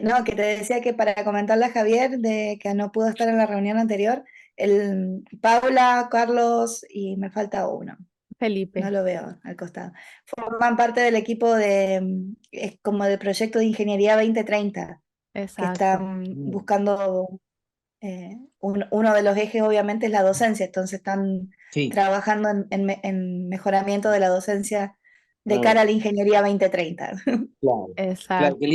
No, que te decía que para comentarle a Javier de que no pudo estar en la reunión anterior, Paula, Carlos y me falta uno, no Felipe, lo veo al costado. Forman parte del equipo es como del proyecto de Ingeniería 2030, que exacto. están Mm, buscando, uno de los ejes obviamente es la docencia, entonces están sí. trabajando en mejoramiento de la docencia de Mm, cara a la Ingeniería 2030. claro. Claro, Exacto. qué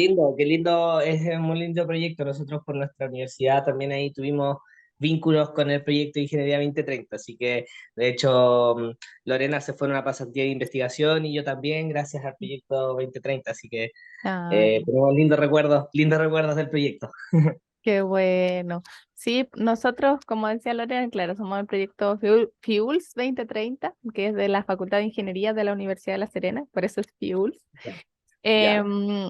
lindo, es un muy lindo proyecto. Nosotros por nuestra universidad también ahí tuvimos vínculos con el proyecto de Ingeniería 2030, así que de hecho Lorena se fue en una pasantía de investigación y yo también gracias al proyecto 2030, así que Ay, tenemos lindos recuerdos del proyecto. qué bueno. Sí, nosotros, como decía Lorena, claro, somos el proyecto FIULS 2030, que es de la Facultad de Ingeniería de la Universidad de La Serena, por eso es FIULS. Ya, ya,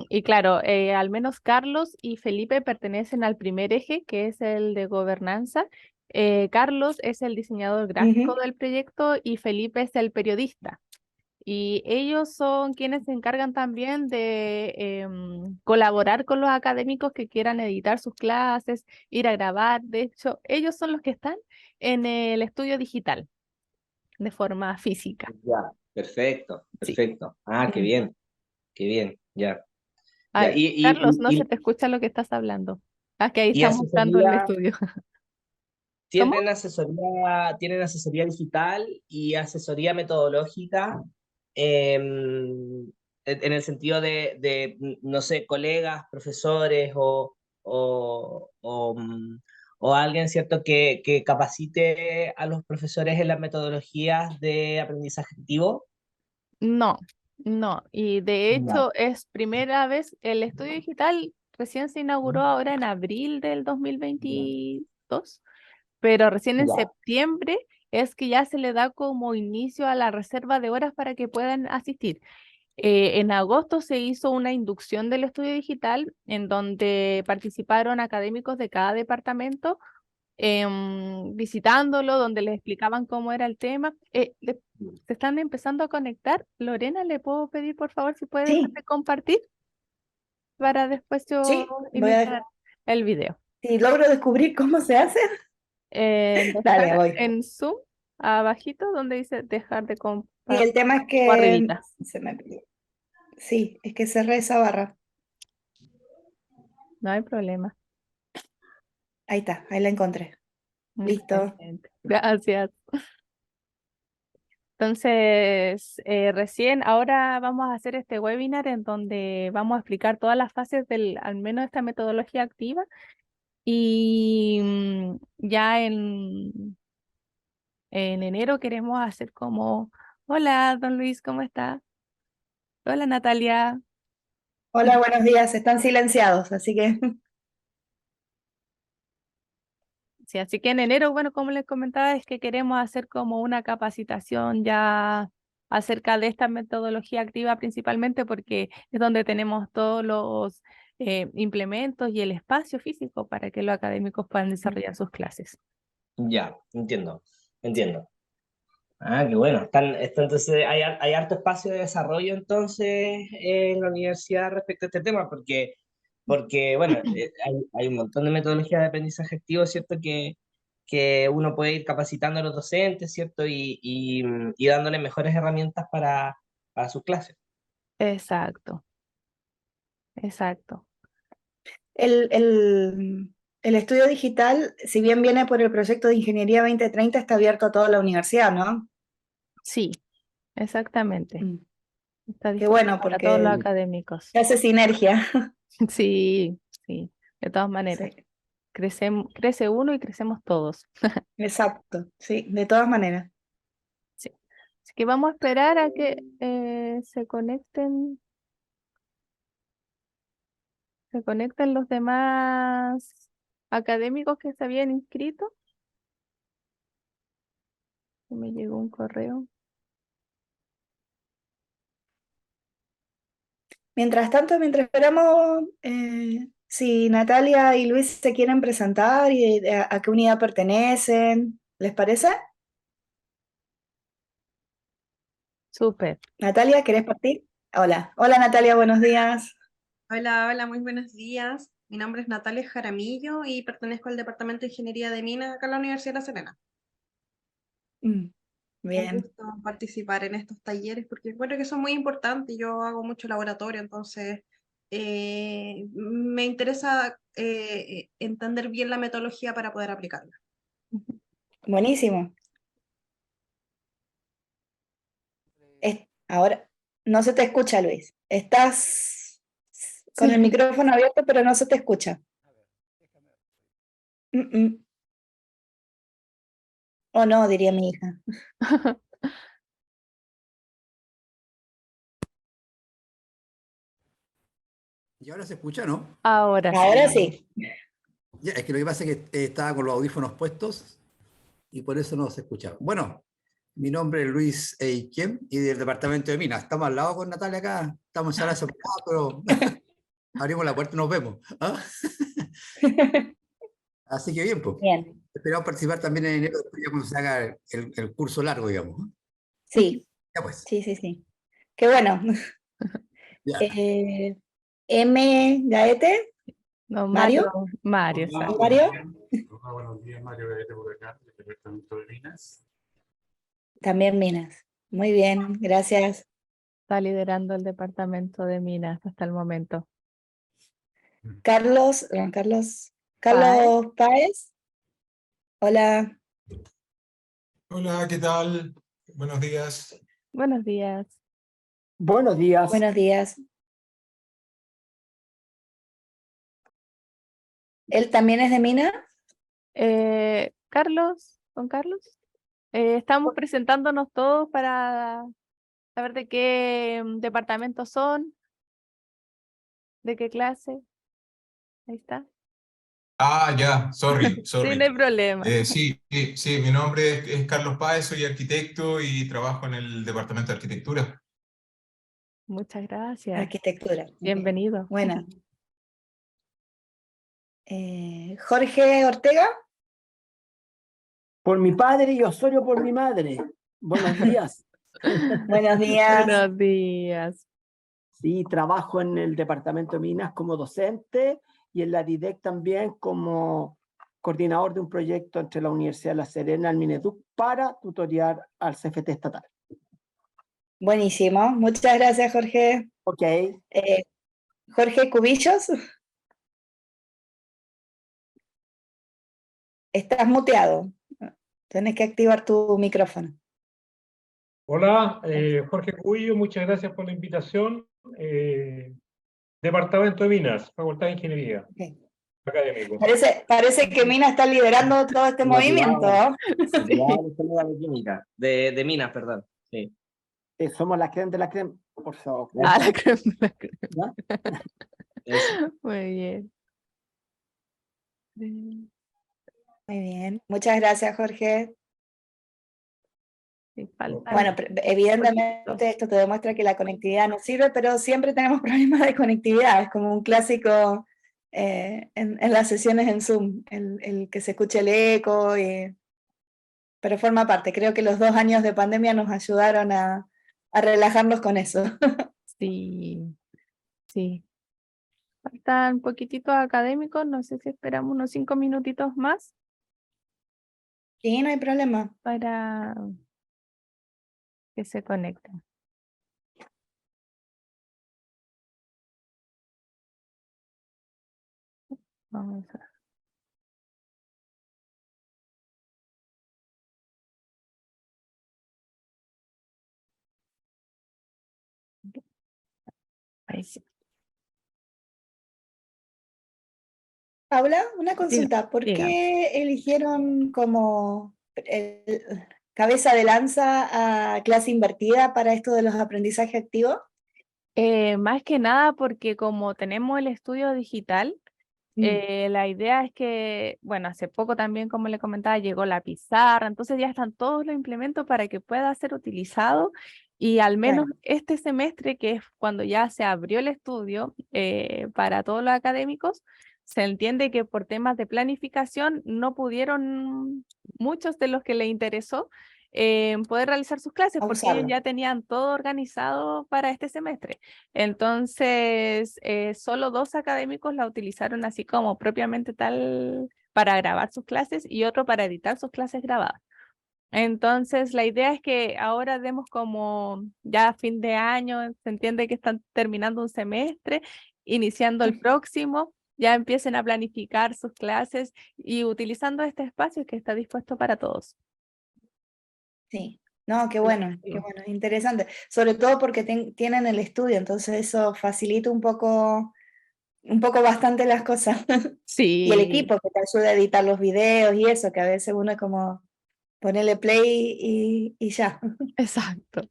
Y claro, al menos Carlos y Felipe pertenecen al primer eje, que es el de gobernanza. Carlos es el diseñador gráfico Ujú. del proyecto y Felipe es el periodista. Y ellos son quienes se encargan también de colaborar con los académicos que quieran editar sus clases, ir a grabar. De hecho, ellos son los que están en el estudio digital de forma física. ya. Perfecto, Sí. perfecto. Ah, Mm. qué bien, ya, ya. Ay, Carlos, no se te escucha lo que estás hablando. Ah, que ahí Y está mostrando el asesoría, estudio. ¿Cómo? tienen asesoría digital y asesoría metodológica en el sentido no sé, colegas, profesores o alguien, ¿cierto?, que capacite a los profesores en las metodologías de aprendizaje activo. No, no. Y de No. hecho es primera vez, el estudio digital recién se inauguró ahora en abril del 2022, pero recién en Ya, septiembre es que ya se le da como inicio a la reserva de horas para que puedan asistir. En agosto se hizo una inducción del estudio digital en donde participaron académicos de cada departamento visitándolo, donde les explicaban cómo era el tema. Se están empezando a conectar. Lorena, ¿le puedo pedir por favor si puede dejar Sí, de compartir para después yo sí, iniciar el video? si logro descubrir cómo se hace, dale, Dejar voy. en Zoom, abajito, donde dice dejar de Y compartir, el tema es o que arribita. se me perdió. Sí, es que cerré esa barra. No hay problema. Ahí está, ahí la encontré. Listo. Excelente. Gracias. Entonces, recién ahora vamos a hacer este webinar en donde vamos a explicar todas las fases del, al menos esta metodología activa. Y ya en enero queremos hacer como, hola, don Luis, ¿cómo está? Hola, Natalia. Hola, buenos días. Están silenciados, así que Sí, así que en enero, bueno, como les comentaba, es que queremos hacer como una capacitación ya acerca de esta metodología activa principalmente porque es donde tenemos todos los implementos y el espacio físico para que los académicos puedan desarrollar sus clases. ya, entiendo, entiendo. Ah, qué bueno. Entonces, hay harto espacio de desarrollo entonces en la universidad respecto a este tema, porque bueno, hay un montón de metodologías de aprendizaje activo, ¿cierto? Que uno puede ir capacitando a los docentes, ¿cierto? Y dándole mejores herramientas para sus clases. Exacto, exacto. el, el, el estudio digital, si bien viene por el proyecto de Ingeniería 2030, está abierto a toda la universidad, ¿no? Sí, exactamente. Mm. Está Qué disponible bueno, para todos los porque académicos. hace sinergia. Sí, sí, de todas maneras. Sí, Crece uno y crecemos todos. exacto, sí, de todas maneras. Sí. Así que vamos a esperar a que se conecten los demás académicos que se habían inscrito. Me llegó un correo. Mientras tanto, mientras esperamos, si Natalia y Luis se quieren presentar y a qué unidad pertenecen, ¿les parece? Súper. Natalia, ¿querés partir? Hola, hola Natalia, buenos días. Hola, hola, muy buenos días. Mi nombre es Natalia Jaramillo y pertenezco al Departamento de Ingeniería de Minas acá en la Universidad de La Serena. Mm, Un bien, gusto participar en estos talleres porque encuentro que son muy importantes. Yo hago mucho laboratorio, entonces me interesa entender bien la metodología para poder aplicarla. buenísimo. Ahora, no se te escucha, Luis. Estás con el Sí. micrófono abierto, pero no se te escucha. Mm, mm. O no, diría mi hija. Y ahora se escucha, ¿no? Ahora sí. Ahora sí. Ya, es que lo que pasa es que estaba con los audífonos puestos y por eso no se escuchaba. Bueno, mi nombre es Luis Eiquem y del departamento de Minas. Estamos al lado con Natalia acá, estamos en sala separada, pero abrimos la puerta y nos vemos. ¿Ah? Así que bien, pues. Bien, Esperamos participar también en enero, después ya cuando se haga el curso largo, digamos. ¿No? sí, Ya pues, sí, sí, sí. Qué bueno. ya. M. Gaete, No, Mario, Mario, Hola, exacto. buenos Mario, días. Hola, buenos días, Mario Gaete por acá, del Departamento de Minas. también Minas. Muy bien, gracias. Está liderando el departamento de Minas hasta el momento. Carlos, Páez. Carlos Páez. Hola, Hola, ¿qué tal? Buenos días. Buenos días. Buenos días. buenos días. ¿Él también es de Minas? Carlos, ¿con Carlos? Estamos presentándonos todos para saber de qué departamento son, de qué clase. Ahí está. Ah, ya, sorry, Sí, no hay sorry. problema. Sí, mi nombre es Carlos Páez, soy arquitecto y trabajo en el Departamento de Arquitectura. Muchas gracias. Arquitectura. Ok. Bienvenido. Buena. Jorge Ortega. Por mi padre y Osorio por mi madre. Buenos días. Buenos días. Buenos días. Sí, trabajo en el Departamento de Minas como docente y en la DIDEC también como coordinador de un proyecto entre la Universidad de La Serena y el Mineduc para tutorear al CFT estatal. Buenísimo. Muchas gracias, Jorge. Ok, Jorge Cubillos. Estás muteado. Tienes que activar tu micrófono. Hola, Jorge Cubillo, muchas gracias por la invitación. Departamento de Minas, Facultad de Ingeniería, Ok. académico. Parece que Mina está liderando todo este movimiento. De química, de minas, perdón. Sí. somos la crema de la crema, por favor. Ah, la crema, la crema. ¿Ya? Eso. Muy bien. Muy bien. Muchas gracias, Jorge. Sí, falta Bueno, evidentemente poquito. esto te demuestra que la conectividad no sirve, pero siempre tenemos problemas de conectividad. Es como un clásico en las sesiones en Zoom, el que se escuche el eco, pero forma parte. Creo que los 2 años de pandemia nos ayudaron a relajarnos con eso. Sí, sí. Faltan poquititos académicos, no sé si esperamos unos 5 minutitos más Sí, no hay problema. para que se conecten. Vamos a... Ahí sí. Paula, una consulta. ¿Por Diga. qué eligieron como cabeza de lanza a clase invertida para esto de los aprendizajes activos? Más que nada porque como tenemos el estudio digital, la idea es que, bueno, hace poco también, como le comentaba, llegó la pizarra, entonces ya están todos los implementos para que pueda ser utilizado y al menos Claro. este semestre, que es cuando ya se abrió el estudio para todos los académicos, se entiende que por temas de planificación no pudieron muchos de los que le interesó. poder realizar sus clases, A porque ellos usarlo. ya tenían todo organizado para este semestre. Entonces, solo 2 académicos la utilizaron así como propiamente tal para grabar sus clases y otro para editar sus clases grabadas. Entonces, la idea es que ahora demos como ya fin de año, se entiende que están terminando un semestre, iniciando el próximo, ya empiecen a planificar sus clases y utilizando este espacio que está dispuesto para todos. Sí, no, qué bueno, interesante. Sobre todo porque tienen el estudio, entonces eso facilita un poco bastante las cosas. Y el Sí, equipo que te ayuda a editar los videos y eso, que a veces uno es como ponerle play y ya. exacto,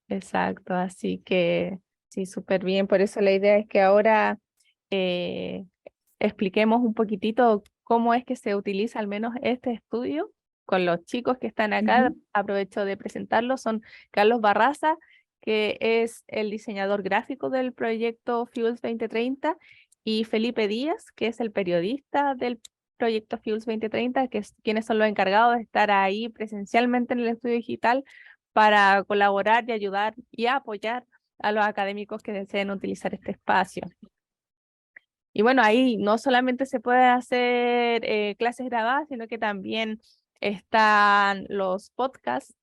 exacto. Así que sí, súper bien. Por eso la idea es que ahora expliquemos un poquitito cómo es que se utiliza al menos este estudio con los chicos que están acá. Ujú. Aprovecho de presentarlos. Son Carlos Barraza, que es el diseñador gráfico del proyecto Fuels 2030, y Felipe Díaz, que es el periodista del proyecto Fuels 2030, quienes son los encargados de estar ahí presencialmente en el estudio digital para colaborar y ayudar y apoyar a los académicos que deseen utilizar este espacio. Y bueno, ahí no solamente se puede hacer clases grabadas, sino que también están los podcasts,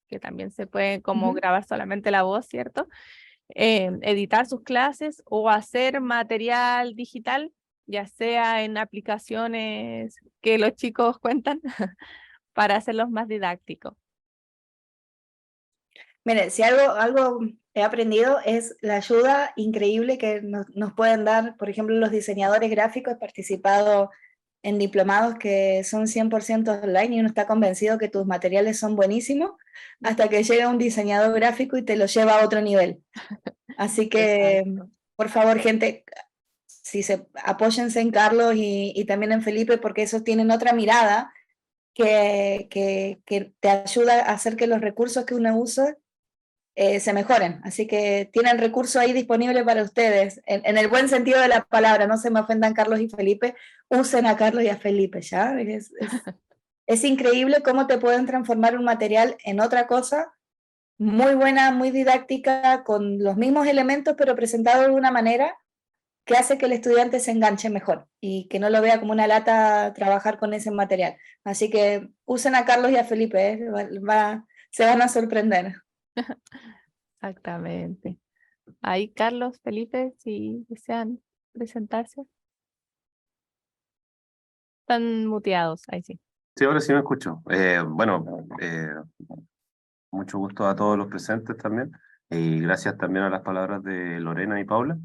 que también se pueden como Ujú. grabar solamente la voz, ¿cierto? Editar sus clases o hacer material digital, ya sea en aplicaciones que los chicos cuentan, para hacerlos más didácticos. Mire, si algo he aprendido es la ayuda increíble que nos pueden dar, por ejemplo, los diseñadores gráficos. He participado en diplomados que son 100% online y uno está convencido que tus materiales son buenísimos hasta que llega un diseñador gráfico y te lo lleva a otro nivel. Así que, Exacto. por favor, gente, apóyense en Carlos y también en Felipe, porque esos tienen otra mirada que te ayuda a hacer que los recursos que uno usa se mejoren. Así que tienen recursos ahí disponibles para ustedes, en el buen sentido de la palabra. No se me ofendan Carlos y Felipe, usen a Carlos y a Felipe, ¿ya? Es increíble cómo te pueden transformar un material en otra cosa muy buena, muy didáctica, con los mismos elementos, pero presentado de una manera que hace que el estudiante se enganche mejor y que no lo vea como una lata trabajar con ese material. Así que usen a Carlos y a Felipe, ¿eh? Se van a sorprender. Exactamente. Ahí Carlos, Felipe, si desean presentarse. Están muteados, ahí sí. Sí, ahora sí me escucho. Mucho gusto a todos los presentes también y gracias también a las palabras de Lorena y Paula.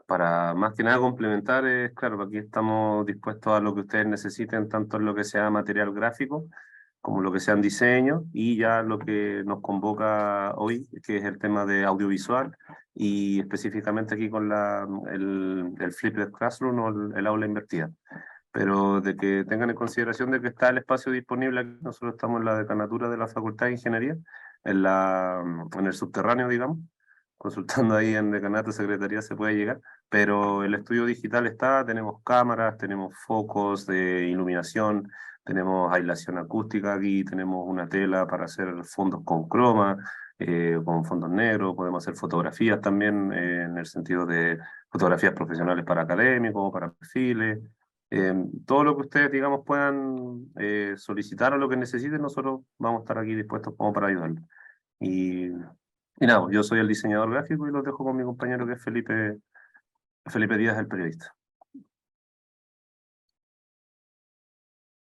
Para más que nada complementar, claro, aquí estamos dispuestos a lo que ustedes necesiten, tanto en lo que sea material gráfico como lo que sean diseños y ya lo que nos convoca hoy, que es el tema de audiovisual y específicamente aquí con el Flipped Classroom o el aula invertida. Pero de que tengan en consideración de que está el espacio disponible aquí. Nosotros estamos en la decanatura de la Facultad de Ingeniería, en el subterráneo, digamos, consultando ahí en decanato, secretaría se puede llegar, pero el estudio digital está, tenemos cámaras, tenemos focos de iluminación, tenemos aislación acústica aquí, tenemos una tela para hacer fondos con croma, con fondos negros, podemos hacer fotografías también en el sentido de fotografías profesionales para académicos, para perfiles. Todo lo que ustedes, digamos, puedan solicitar o lo que necesiten, nosotros vamos a estar aquí dispuestos como para ayudarlos. Y, y nada, yo soy el diseñador gráfico y los dejo con mi compañero que es Felipe Díaz, el periodista.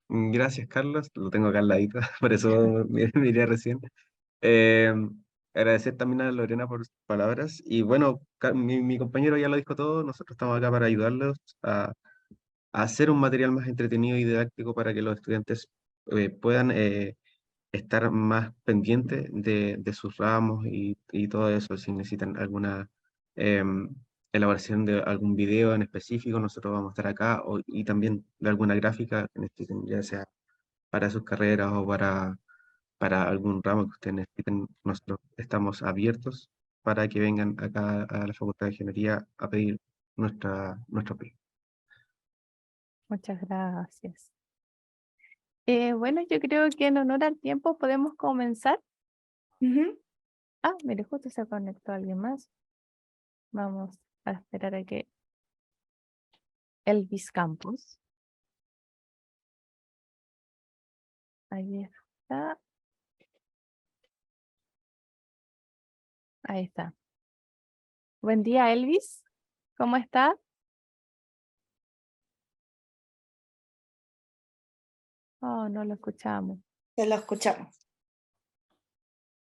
Gracias, Carlos. Lo tengo acá al ladito, por eso miré recién. Eh, Agradecer también a Lorena por sus palabras. Y bueno, mi compañero ya lo dijo todo. Nosotros estamos acá para ayudarlos a hacer un material más entretenido y didáctico para que los estudiantes puedan estar más pendientes de sus ramos y todo eso. Si necesitan alguna em, elaboración de algún video en específico, nosotros vamos a estar acá, y también de alguna gráfica que necesiten, ya sea para sus carreras o para algún ramo que ustedes necesiten. Nosotros estamos abiertos para que vengan acá a la Facultad de Ingeniería a pedir nuestro apoyo. Muchas gracias. Bueno, yo creo que en honor al tiempo podemos comenzar Ujú. Ah, mire, justo se conectó alguien más. Vamos a esperar a que Elvis Campos. Ahí está. Ahí está. Buen día, Elvis. ¿Cómo está? Oh, no lo escuchamos. Se lo escuchamos.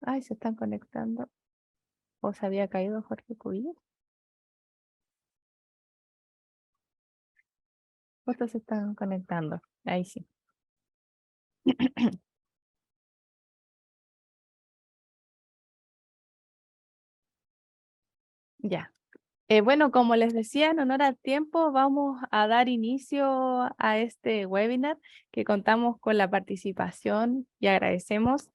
Ay, se están conectando. ¿O se había caído Jorge Cubillo? Justo se están conectando. Ahí sí. Ya. Bueno, como les decía, en honor al tiempo, vamos a dar inicio a este webinar que contamos con la participación y agradecemos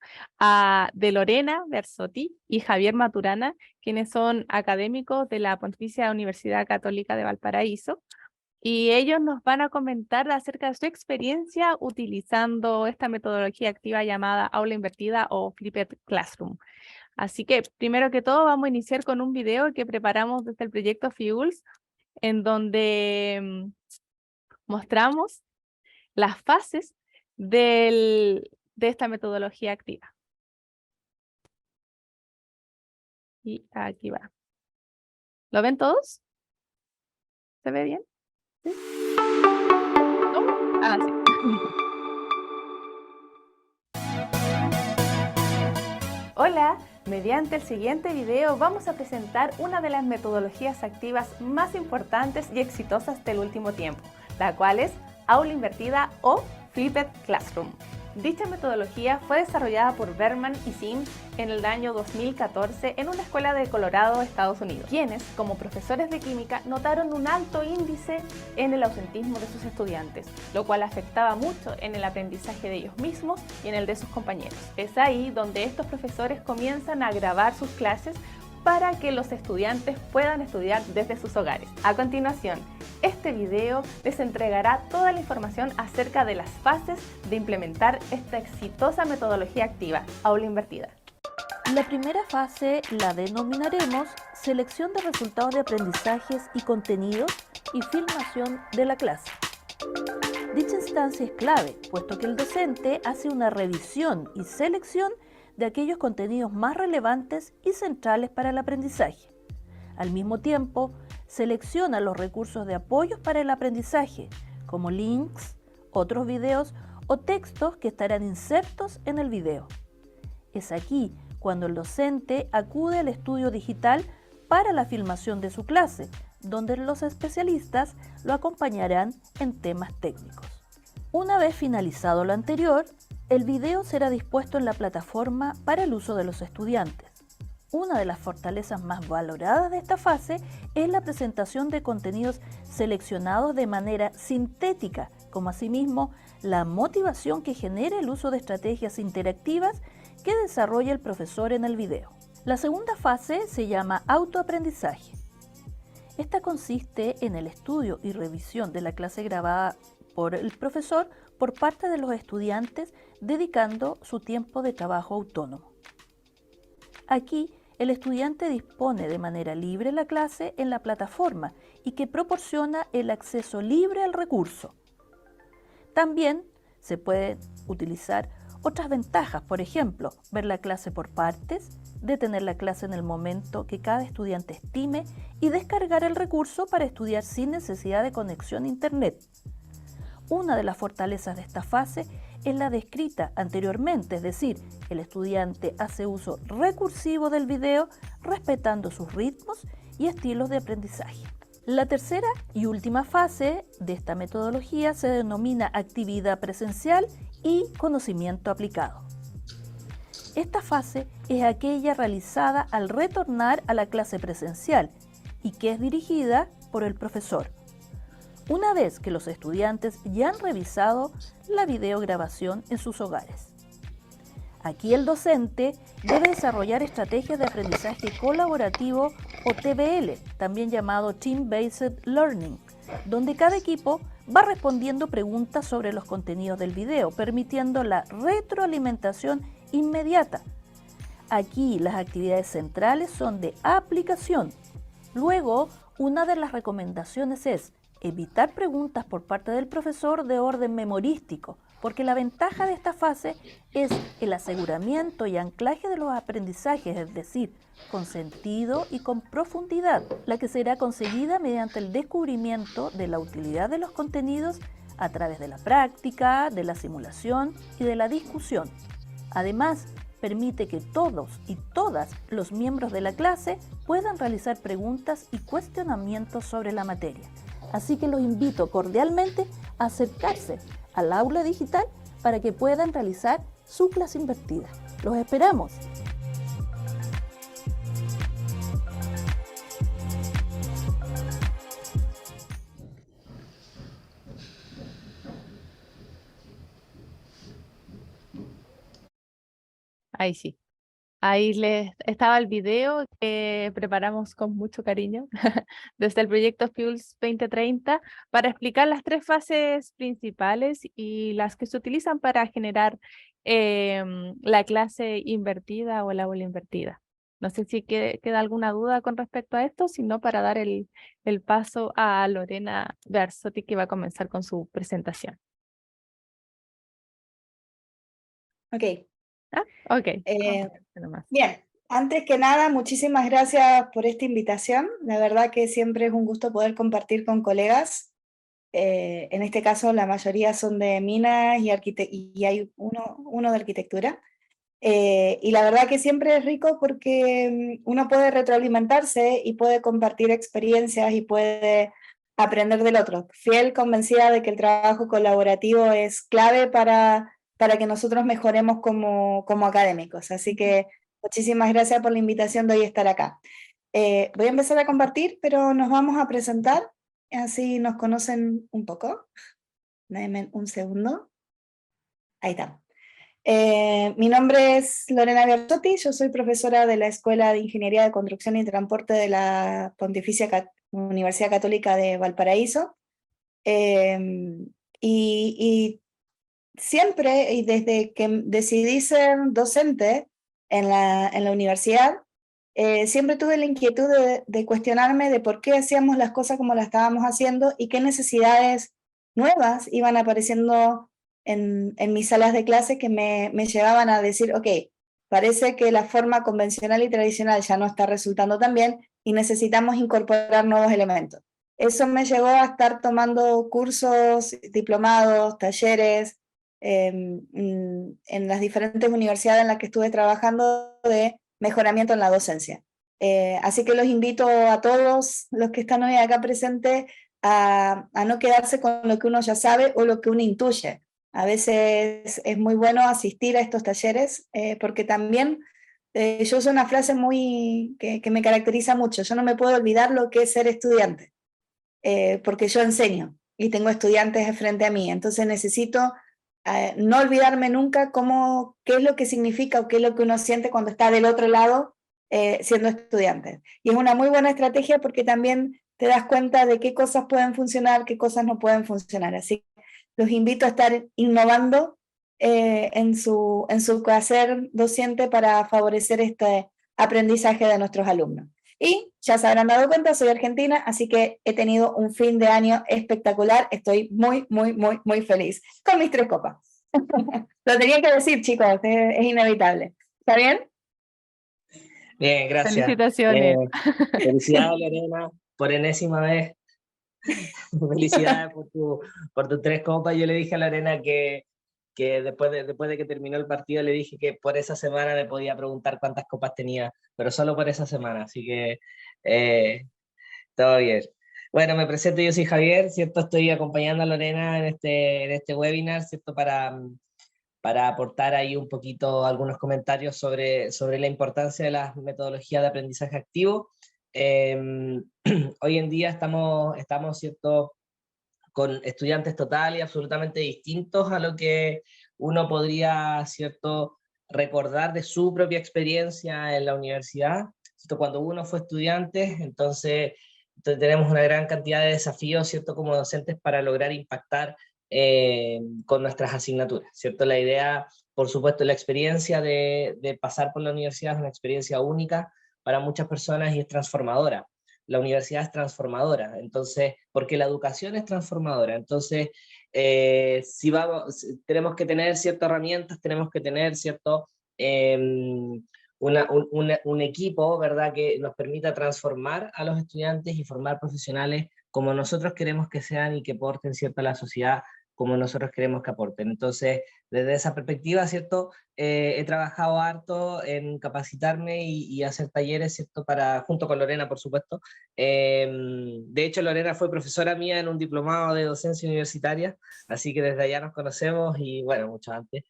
de Lorena Berzotti y Javier Maturana, quienes son académicos de la Pontificia Universidad Católica de Valparaíso, y ellos nos van a comentar acerca de su experiencia utilizando esta metodología activa llamada aula invertida o Flipped Classroom. Así que, primero que todo, vamos a iniciar con un video que preparamos desde el proyecto Fuels, en donde mostramos las fases de esta metodología activa. Y aquí va. ¿Lo ven todos? ¿Se ve bien? ¿Sí? ¿No? Ah, sí. Hola, mediante el siguiente video vamos a presentar una de las metodologías activas más importantes y exitosas del último tiempo, la cual es aula invertida o Flipped Classroom. Dicha metodología fue desarrollada por Berman y Sims en el año 2014 en una escuela de Colorado, Estados Unidos, quienes, como profesores de química, notaron un alto índice en el ausentismo de sus estudiantes, lo cual afectaba mucho en el aprendizaje de ellos mismos y en el de sus compañeros. Es ahí donde estos profesores comienzan a grabar sus clases para que los estudiantes puedan estudiar desde sus hogares. A continuación, este video les entregará toda la información acerca de las fases de implementar esta exitosa metodología activa, aula invertida. La primera fase la denominaremos selección de resultados de aprendizajes y contenidos y filmación de la clase. Dicha instancia es clave, puesto que el docente hace una revisión y selección de aquellos contenidos más relevantes y centrales para el aprendizaje. Al mismo tiempo, selecciona los recursos de apoyo para el aprendizaje, como links, otros videos o textos que estarán insertos en el video. Es aquí cuando el docente acude al estudio digital para la filmación de su clase, donde los especialistas lo acompañarán en temas técnicos. Una vez finalizado lo anterior, el video será dispuesto en la plataforma para el uso de los estudiantes. Una de las fortalezas más valoradas de esta fase es la presentación de contenidos seleccionados de manera sintética, como asimismo la motivación que genera el uso de estrategias interactivas que desarrolla el profesor en el video. La segunda fase se llama autoaprendizaje. Esta consiste en el estudio y revisión de la clase grabada por el profesor por parte de los estudiantes, dedicando su tiempo de trabajo autónomo. Aquí, el estudiante dispone de manera libre la clase en la plataforma y que proporciona el acceso libre al recurso. También se pueden utilizar otras ventajas, por ejemplo, ver la clase por partes, detener la clase en el momento que cada estudiante estime y descargar el recurso para estudiar sin necesidad de conexión a Internet. Una de las fortalezas de esta fase es la descrita anteriormente, es decir, el estudiante hace uso recursivo del video respetando sus ritmos y estilos de aprendizaje. La tercera y última fase de esta metodología se denomina actividad presencial y conocimiento aplicado. Esta fase es aquella realizada al retornar a la clase presencial y que es dirigida por el profesor. Una vez que los estudiantes ya han revisado la videograbación en sus hogares. Aquí el docente debe desarrollar estrategias de aprendizaje colaborativo o TBL, también llamado Team Based Learning, donde cada equipo va respondiendo preguntas sobre los contenidos del video, permitiendo la retroalimentación inmediata. Aquí las actividades centrales son de aplicación. Luego, una de las recomendaciones es evitar preguntas por parte del profesor de orden memorístico, porque la ventaja de esta fase es el aseguramiento y anclaje de los aprendizajes, es decir, con sentido y con profundidad, la que será conseguida mediante el descubrimiento de la utilidad de los contenidos a través de la práctica, de la simulación y de la discusión. Además, permite que todos y todas los miembros de la clase puedan realizar preguntas y cuestionamientos sobre la materia. Así que los invito cordialmente a acercarse al aula digital para que puedan realizar su clase invertida. ¡Los esperamos! Ahí sí. Ahí les estaba el video que preparamos con mucho cariño desde el proyecto Fuels 2030 para explicar las 3 fases principales y las que se utilizan para generar la clase invertida o el aula invertida. No sé si queda alguna duda con respecto a esto, sino para dar el paso a Lorena Bearzotti, que va a comenzar con su presentación. Ok. Ok. Bien, antes que nada, muchísimas gracias por esta invitación. La verdad que siempre es un gusto poder compartir con colegas. En este caso, la mayoría son de minas y hay uno de arquitectura. Y la verdad que siempre es rico porque uno puede retroalimentarse y puede compartir experiencias y puede aprender del otro. Fiel convencida de que el trabajo colaborativo es clave para que nosotros mejoremos como académicos. Así que muchísimas gracias por la invitación de hoy estar acá. Voy a empezar a compartir, pero nos vamos a presentar, así nos conocen un poco. Denme un segundo. Ahí está. Mi nombre es Lorena Bearzotti, yo soy profesora de la Escuela de Ingeniería de Construcción y Transporte de la Pontificia Universidad Católica de Valparaíso. Y siempre, y desde que decidí ser docente en la universidad, siempre tuve la inquietud de cuestionarme de por qué hacíamos las cosas como las estábamos haciendo y qué necesidades nuevas iban apareciendo en mis salas de clase que me llevaban a decir, ok, parece que la forma convencional y tradicional ya no está resultando tan bien y necesitamos incorporar nuevos elementos. Eso me llevó a estar tomando cursos, diplomados, talleres, en las diferentes universidades en las que estuve trabajando de mejoramiento en la docencia. Así que los invito a todos los que están hoy acá presentes a no quedarse con lo que uno ya sabe o lo que uno intuye. A veces es muy bueno asistir a estos talleres porque también yo uso una frase que me caracteriza mucho: yo no me puedo olvidar lo que es ser estudiante, porque yo enseño y tengo estudiantes frente a mí, entonces necesito no olvidarme nunca qué es lo que significa o qué es lo que uno siente cuando está del otro lado siendo estudiante. Y es una muy buena estrategia porque también te das cuenta de qué cosas pueden funcionar, qué cosas no pueden funcionar. Así que los invito a estar innovando en su quehacer docente para favorecer este aprendizaje de nuestros alumnos. Y ya se habrán dado cuenta, soy argentina, así que he tenido un fin de año espectacular. Estoy muy, muy, muy, muy feliz con mis 3 copas. Lo tenía que decir, chicos, es inevitable. ¿Está bien? Bien, gracias. Felicitaciones. Felicidades, Lorena, por enésima vez. Felicidades por tus 3 copas. Yo le dije a Lorena que después de que terminó el partido, le dije que por esa semana me podía preguntar cuántas copas tenía, pero solo por esa semana, así que todo bien. Bueno, me presento, yo soy Javier, ¿cierto? Estoy acompañando a Lorena en este webinar, ¿cierto? Para aportar ahí un poquito algunos comentarios sobre la importancia de las metodologías de aprendizaje activo. Hoy en día estamos, ¿cierto?, con estudiantes total y absolutamente distintos a lo que uno podría, ¿cierto?, recordar de su propia experiencia en la universidad, ¿cierto? Cuando uno fue estudiante, entonces tenemos una gran cantidad de desafíos, ¿cierto?, como docentes para lograr impactar con nuestras asignaturas, ¿cierto? La idea, por supuesto, la experiencia de pasar por la universidad es una experiencia única para muchas personas y es transformadora. La universidad es transformadora, entonces, porque la educación es transformadora, entonces, si tenemos que tener ciertas herramientas, tenemos que tener cierto, un equipo, ¿verdad?, que nos permita transformar a los estudiantes y formar profesionales como nosotros queremos que sean y que aporten, ¿cierto?, a la sociedad como nosotros queremos que aporten. Entonces, desde esa perspectiva, ¿cierto?, he trabajado harto en capacitarme y hacer talleres, ¿cierto?, junto con Lorena, por supuesto. De hecho, Lorena fue profesora mía en un diplomado de docencia universitaria, así que desde allá nos conocemos y, bueno, mucho antes.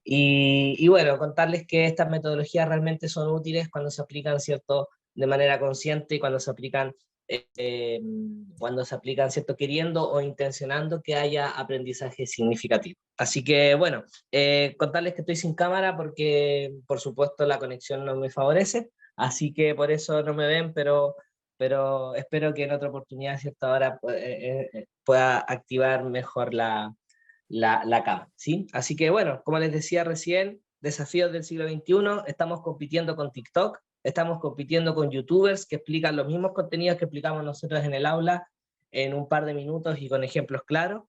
Y bueno, contarles que estas metodologías realmente son útiles cuando se aplican, ¿cierto?, de manera consciente y cuando se aplican, ¿cierto?, queriendo o intencionando que haya aprendizaje significativo. Así que, bueno, contarles que estoy sin cámara porque, por supuesto, la conexión no me favorece, así que por eso no me ven, pero espero que en otra oportunidad, ¿cierto?, ahora pueda activar mejor la cámara, ¿sí? Así que, bueno, como les decía recién, desafíos del siglo XXI, estamos compitiendo con TikTok, estamos compitiendo con youtubers que explican los mismos contenidos que explicamos nosotros en el aula en un par de minutos y con ejemplos claros.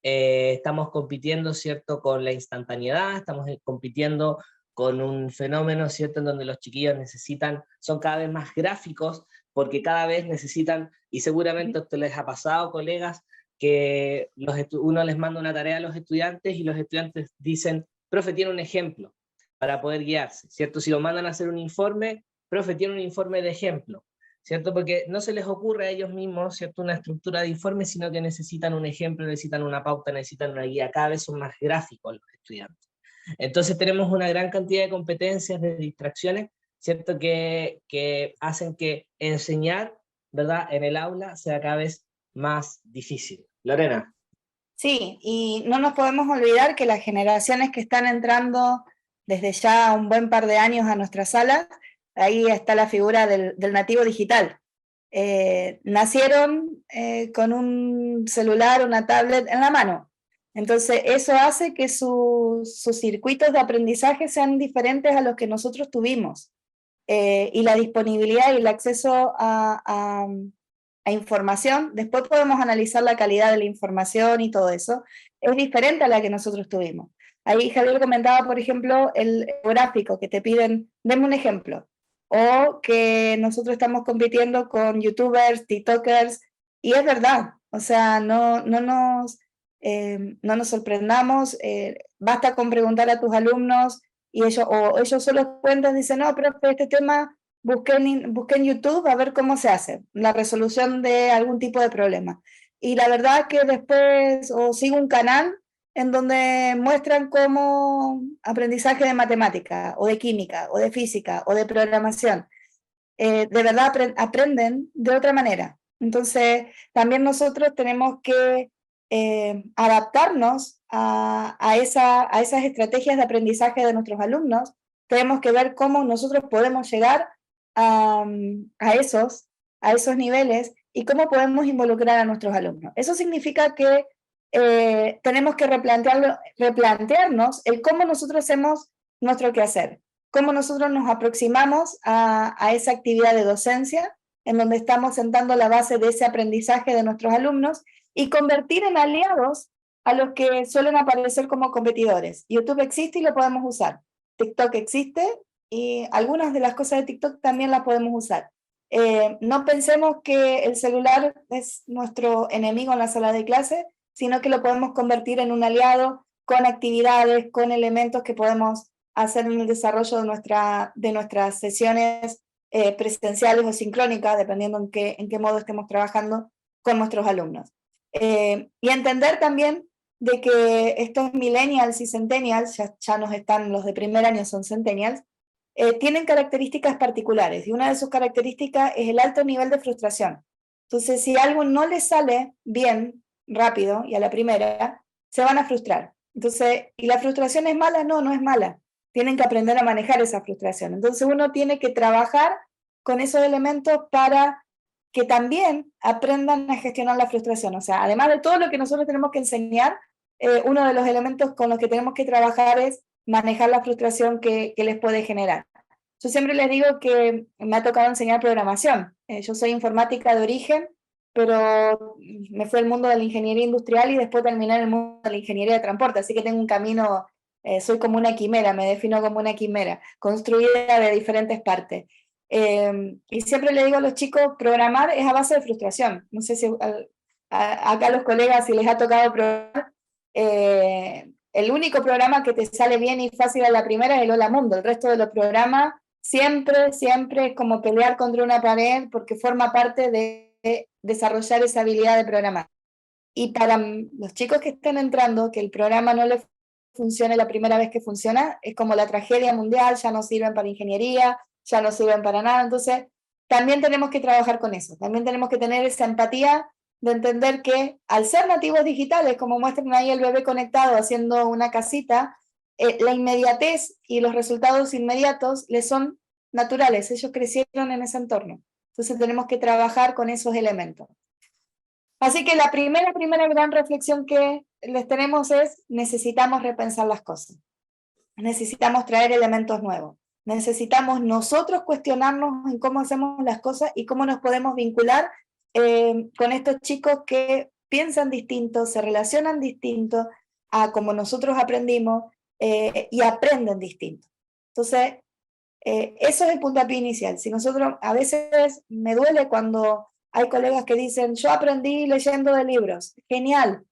Estamos compitiendo, ¿cierto?, con la instantaneidad, estamos compitiendo con un fenómeno, ¿cierto?, en donde los chiquillos son cada vez más gráficos, porque cada vez necesitan, y seguramente a ustedes les ha pasado, colegas, que uno les manda una tarea a los estudiantes y los estudiantes dicen, profe, tiene un ejemplo para poder guiarse, ¿cierto? Si lo mandan a hacer un informe, profe, tiene un informe de ejemplo, ¿cierto? Porque no se les ocurre a ellos mismos, ¿cierto?, una estructura de informe, sino que necesitan un ejemplo, necesitan una pauta, necesitan una guía. Cada vez son más gráficos los estudiantes. Entonces tenemos una gran cantidad de competencias, de distracciones, ¿cierto?, que hacen que enseñar, ¿verdad?, en el aula sea cada vez más difícil. Lorena. Sí, y no nos podemos olvidar que las generaciones que están entrando desde ya un buen par de años a nuestras salas, ahí está la figura del nativo digital. Nacieron con un celular, una tablet en la mano. Entonces eso hace que sus circuitos de aprendizaje sean diferentes a los que nosotros tuvimos. Y la disponibilidad y el acceso a información, después podemos analizar la calidad de la información y todo eso, es diferente a la que nosotros tuvimos. Ahí Javier comentaba, por ejemplo, el gráfico que te piden, denme un ejemplo, o que nosotros estamos compitiendo con youtubers, tiktokers, y es verdad, o sea, no nos sorprendamos, basta con preguntar a tus alumnos, y ellos solo cuentan, dicen, no, pero este tema busqué en YouTube a ver cómo se hace la resolución de algún tipo de problema. Y la verdad que después sigo un canal en donde muestran cómo aprendizaje de matemática, o de química, o de física, o de programación. De verdad aprenden de otra manera. Entonces, también nosotros tenemos que adaptarnos a esas estrategias de aprendizaje de nuestros alumnos. Tenemos que ver cómo nosotros podemos llegar a esos niveles y cómo podemos involucrar a nuestros alumnos. Eso significa que tenemos que replantearnos el cómo nosotros hacemos nuestro quehacer, cómo nosotros nos aproximamos a esa actividad de docencia, en donde estamos sentando la base de ese aprendizaje de nuestros alumnos y convertir en aliados a los que suelen aparecer como competidores. YouTube existe y lo podemos usar. TikTok existe y algunas de las cosas de TikTok también las podemos usar. No pensemos que el celular es nuestro enemigo en la sala de clase, sino que lo podemos convertir en un aliado con actividades, con elementos que podemos hacer en el desarrollo de nuestras sesiones presenciales o sincrónicas, dependiendo en qué modo estemos trabajando con nuestros alumnos. Y entender también de que estos millennials y centennials, ya nos están, los de primer año son centennials, tienen características particulares, y una de sus características es el alto nivel de frustración. Entonces, si algo no les sale bien, rápido y a la primera, se van a frustrar. Entonces, ¿y la frustración es mala? No, no es mala. Tienen que aprender a manejar esa frustración. Entonces, uno tiene que trabajar con esos elementos para que también aprendan a gestionar la frustración. O sea, además de todo lo que nosotros tenemos que enseñar, uno de los elementos con los que tenemos que trabajar es manejar la frustración que les puede generar. Yo siempre les digo que me ha tocado enseñar programación. Yo soy informática de origen, pero me fui al mundo de la ingeniería industrial y después terminé en el mundo de la ingeniería de transporte, así que tengo un camino, soy como una quimera, me defino como una quimera, construida de diferentes partes. Y siempre le digo a los chicos, programar es a base de frustración. No sé si acá a los colegas si les ha tocado programar, el único programa que te sale bien y fácil a la primera es el Hola Mundo, el resto de los programas siempre es como pelear contra una pared porque forma parte de desarrollar esa habilidad de programar. Y para los chicos que están entrando, que el programa no les funcione la primera vez que funciona, es como la tragedia mundial, ya no sirven para ingeniería, ya no sirven para nada. Entonces, también tenemos que trabajar con eso, también tenemos que tener esa empatía de entender que al ser nativos digitales, como muestran ahí el bebé conectado haciendo una casita, la inmediatez y los resultados inmediatos les son naturales, ellos crecieron en ese entorno. Entonces tenemos que trabajar con esos elementos. Así que la primera gran reflexión que les tenemos es, necesitamos repensar las cosas. Necesitamos traer elementos nuevos. Necesitamos nosotros cuestionarnos en cómo hacemos las cosas y cómo nos podemos vincular con estos chicos que piensan distinto, se relacionan distinto a como nosotros aprendimos y aprenden distinto. Entonces, eso es el puntapié inicial. Si nosotros, a veces me duele cuando hay colegas que dicen, yo aprendí leyendo de libros, genial,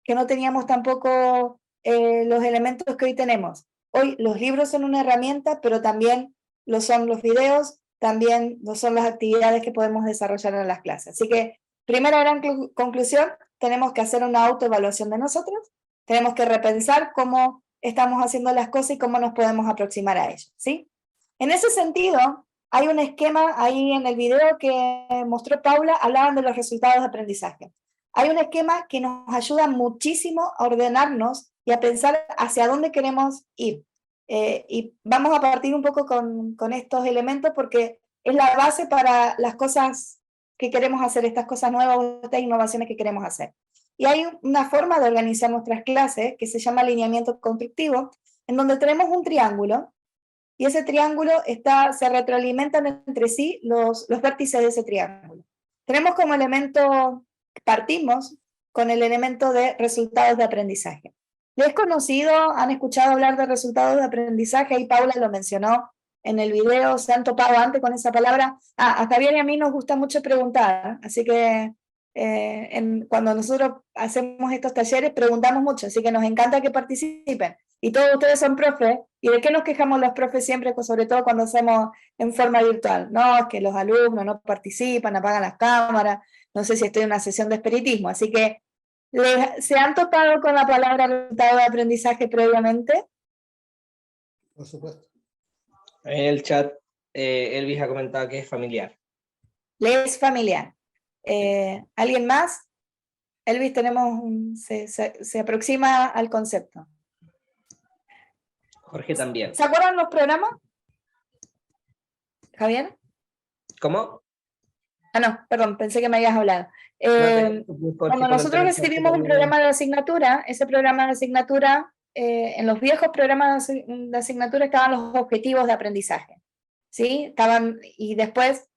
que no teníamos tampoco los elementos que hoy tenemos. Hoy los libros son una herramienta, pero también lo son los videos, también lo son las actividades que podemos desarrollar en las clases. Así que, primera gran conclusión, tenemos que hacer una autoevaluación de nosotros, tenemos que repensar cómo estamos haciendo las cosas y cómo nos podemos aproximar a ello, ¿sí? En ese sentido, hay un esquema ahí en el video que mostró Paula, hablaban de los resultados de aprendizaje. Hay un esquema que nos ayuda muchísimo a ordenarnos y a pensar hacia dónde queremos ir. Y vamos a partir un poco con estos elementos porque es la base para las cosas que queremos hacer, estas cosas nuevas, estas innovaciones que queremos hacer. Y hay una forma de organizar nuestras clases que se llama alineamiento constructivo, en donde tenemos un triángulo y ese triángulo se retroalimentan entre sí los vértices de ese triángulo. Tenemos como elemento, partimos con el elemento de resultados de aprendizaje. ¿Les conocido, han escuchado hablar de resultados de aprendizaje? Ahí Paula lo mencionó en el video, ¿se han topado antes con esa palabra? A Javier y a mí nos gusta mucho preguntar, así que cuando nosotros hacemos estos talleres preguntamos mucho, así que nos encanta que participen. Y todos ustedes son profes, ¿y de qué nos quejamos los profes siempre, sobre todo cuando hacemos en forma virtual? No, es que los alumnos no participan, apagan las cámaras, no sé si estoy en una sesión de espiritismo, así que ¿se han topado con la palabra resultado de aprendizaje previamente? Por supuesto. En el chat, Elvis ha comentado que es familiar. Le es familiar. ¿Alguien más? Elvis, se aproxima al concepto. Jorge también. ¿Se acuerdan los programas? ¿Javier? ¿Cómo? No, perdón, pensé que me habías hablado. Cuando nosotros recibimos un programa de asignatura, ese programa de asignatura, en los viejos programas de asignatura estaban los objetivos de aprendizaje, ¿sí? Y después,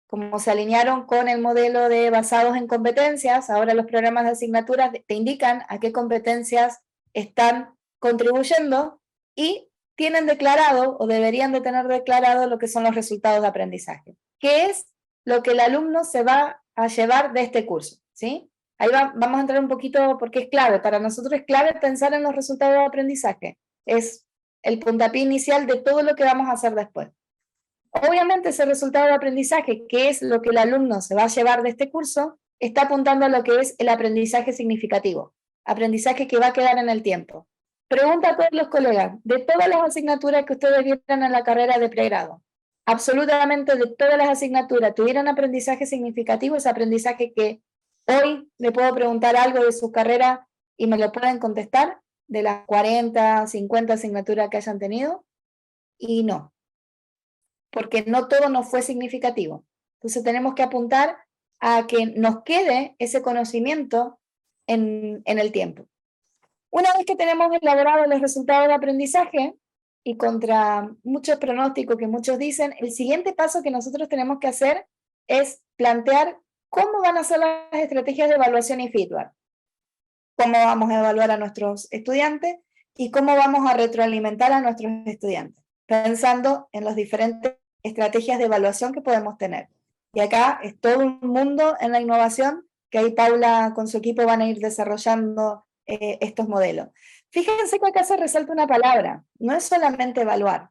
como se alinearon con el modelo de basados en competencias, ahora los programas de asignatura te indican a qué competencias están contribuyendo y tienen declarado o deberían de tener declarado lo que son los resultados de aprendizaje, que es lo que el alumno se va a llevar de este curso, ¿sí? Ahí vamos a entrar un poquito porque es clave, para nosotros es clave pensar en los resultados de aprendizaje, es el puntapié inicial de todo lo que vamos a hacer después. Obviamente ese resultado de aprendizaje, que es lo que el alumno se va a llevar de este curso, está apuntando a lo que es el aprendizaje significativo, aprendizaje que va a quedar en el tiempo. Pregunta a todos los colegas, de todas las asignaturas que ustedes vieron en la carrera de pregrado, absolutamente de todas las asignaturas, ¿tuvieron aprendizaje significativo? Ese aprendizaje que hoy le puedo preguntar algo de su carrera y me lo pueden contestar, de las 40, 50 asignaturas que hayan tenido, y no, porque no todo nos fue significativo. Entonces tenemos que apuntar a que nos quede ese conocimiento en el tiempo. Una vez que tenemos elaborados los resultados de aprendizaje, y contra muchos pronósticos que muchos dicen, el siguiente paso que nosotros tenemos que hacer es plantear cómo van a ser las estrategias de evaluación y feedback, cómo vamos a evaluar a nuestros estudiantes y cómo vamos a retroalimentar a nuestros estudiantes, pensando en las diferentes estrategias de evaluación que podemos tener. Y acá es todo un mundo en la innovación que ahí Paula con su equipo van a ir desarrollando estos modelos. Fíjense que acá se resalta una palabra, no es solamente evaluar.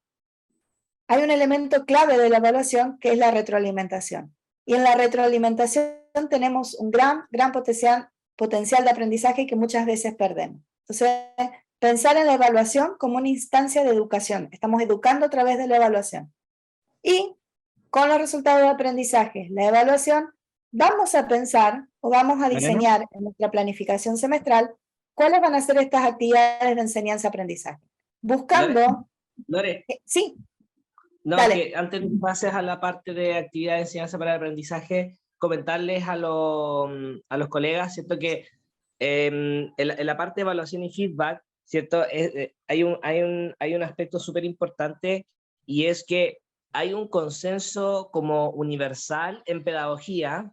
Hay un elemento clave de la evaluación que es la retroalimentación. Y en la retroalimentación tenemos un gran potencial de aprendizaje que muchas veces perdemos. Entonces, pensar en la evaluación como una instancia de educación. Estamos educando a través de la evaluación. Y con los resultados de aprendizaje, la evaluación, vamos a pensar o vamos a diseñar en nuestra planificación semestral cuáles van a ser estas actividades de enseñanza-aprendizaje. Buscando... Lore. Sí. No, dale. que antes de que pases a la parte de actividad de enseñanza para el aprendizaje, comentarles a los colegas, ¿cierto? Que en la parte de evaluación y feedback, ¿cierto? Hay un aspecto súper importante, y es que hay un consenso como universal en pedagogía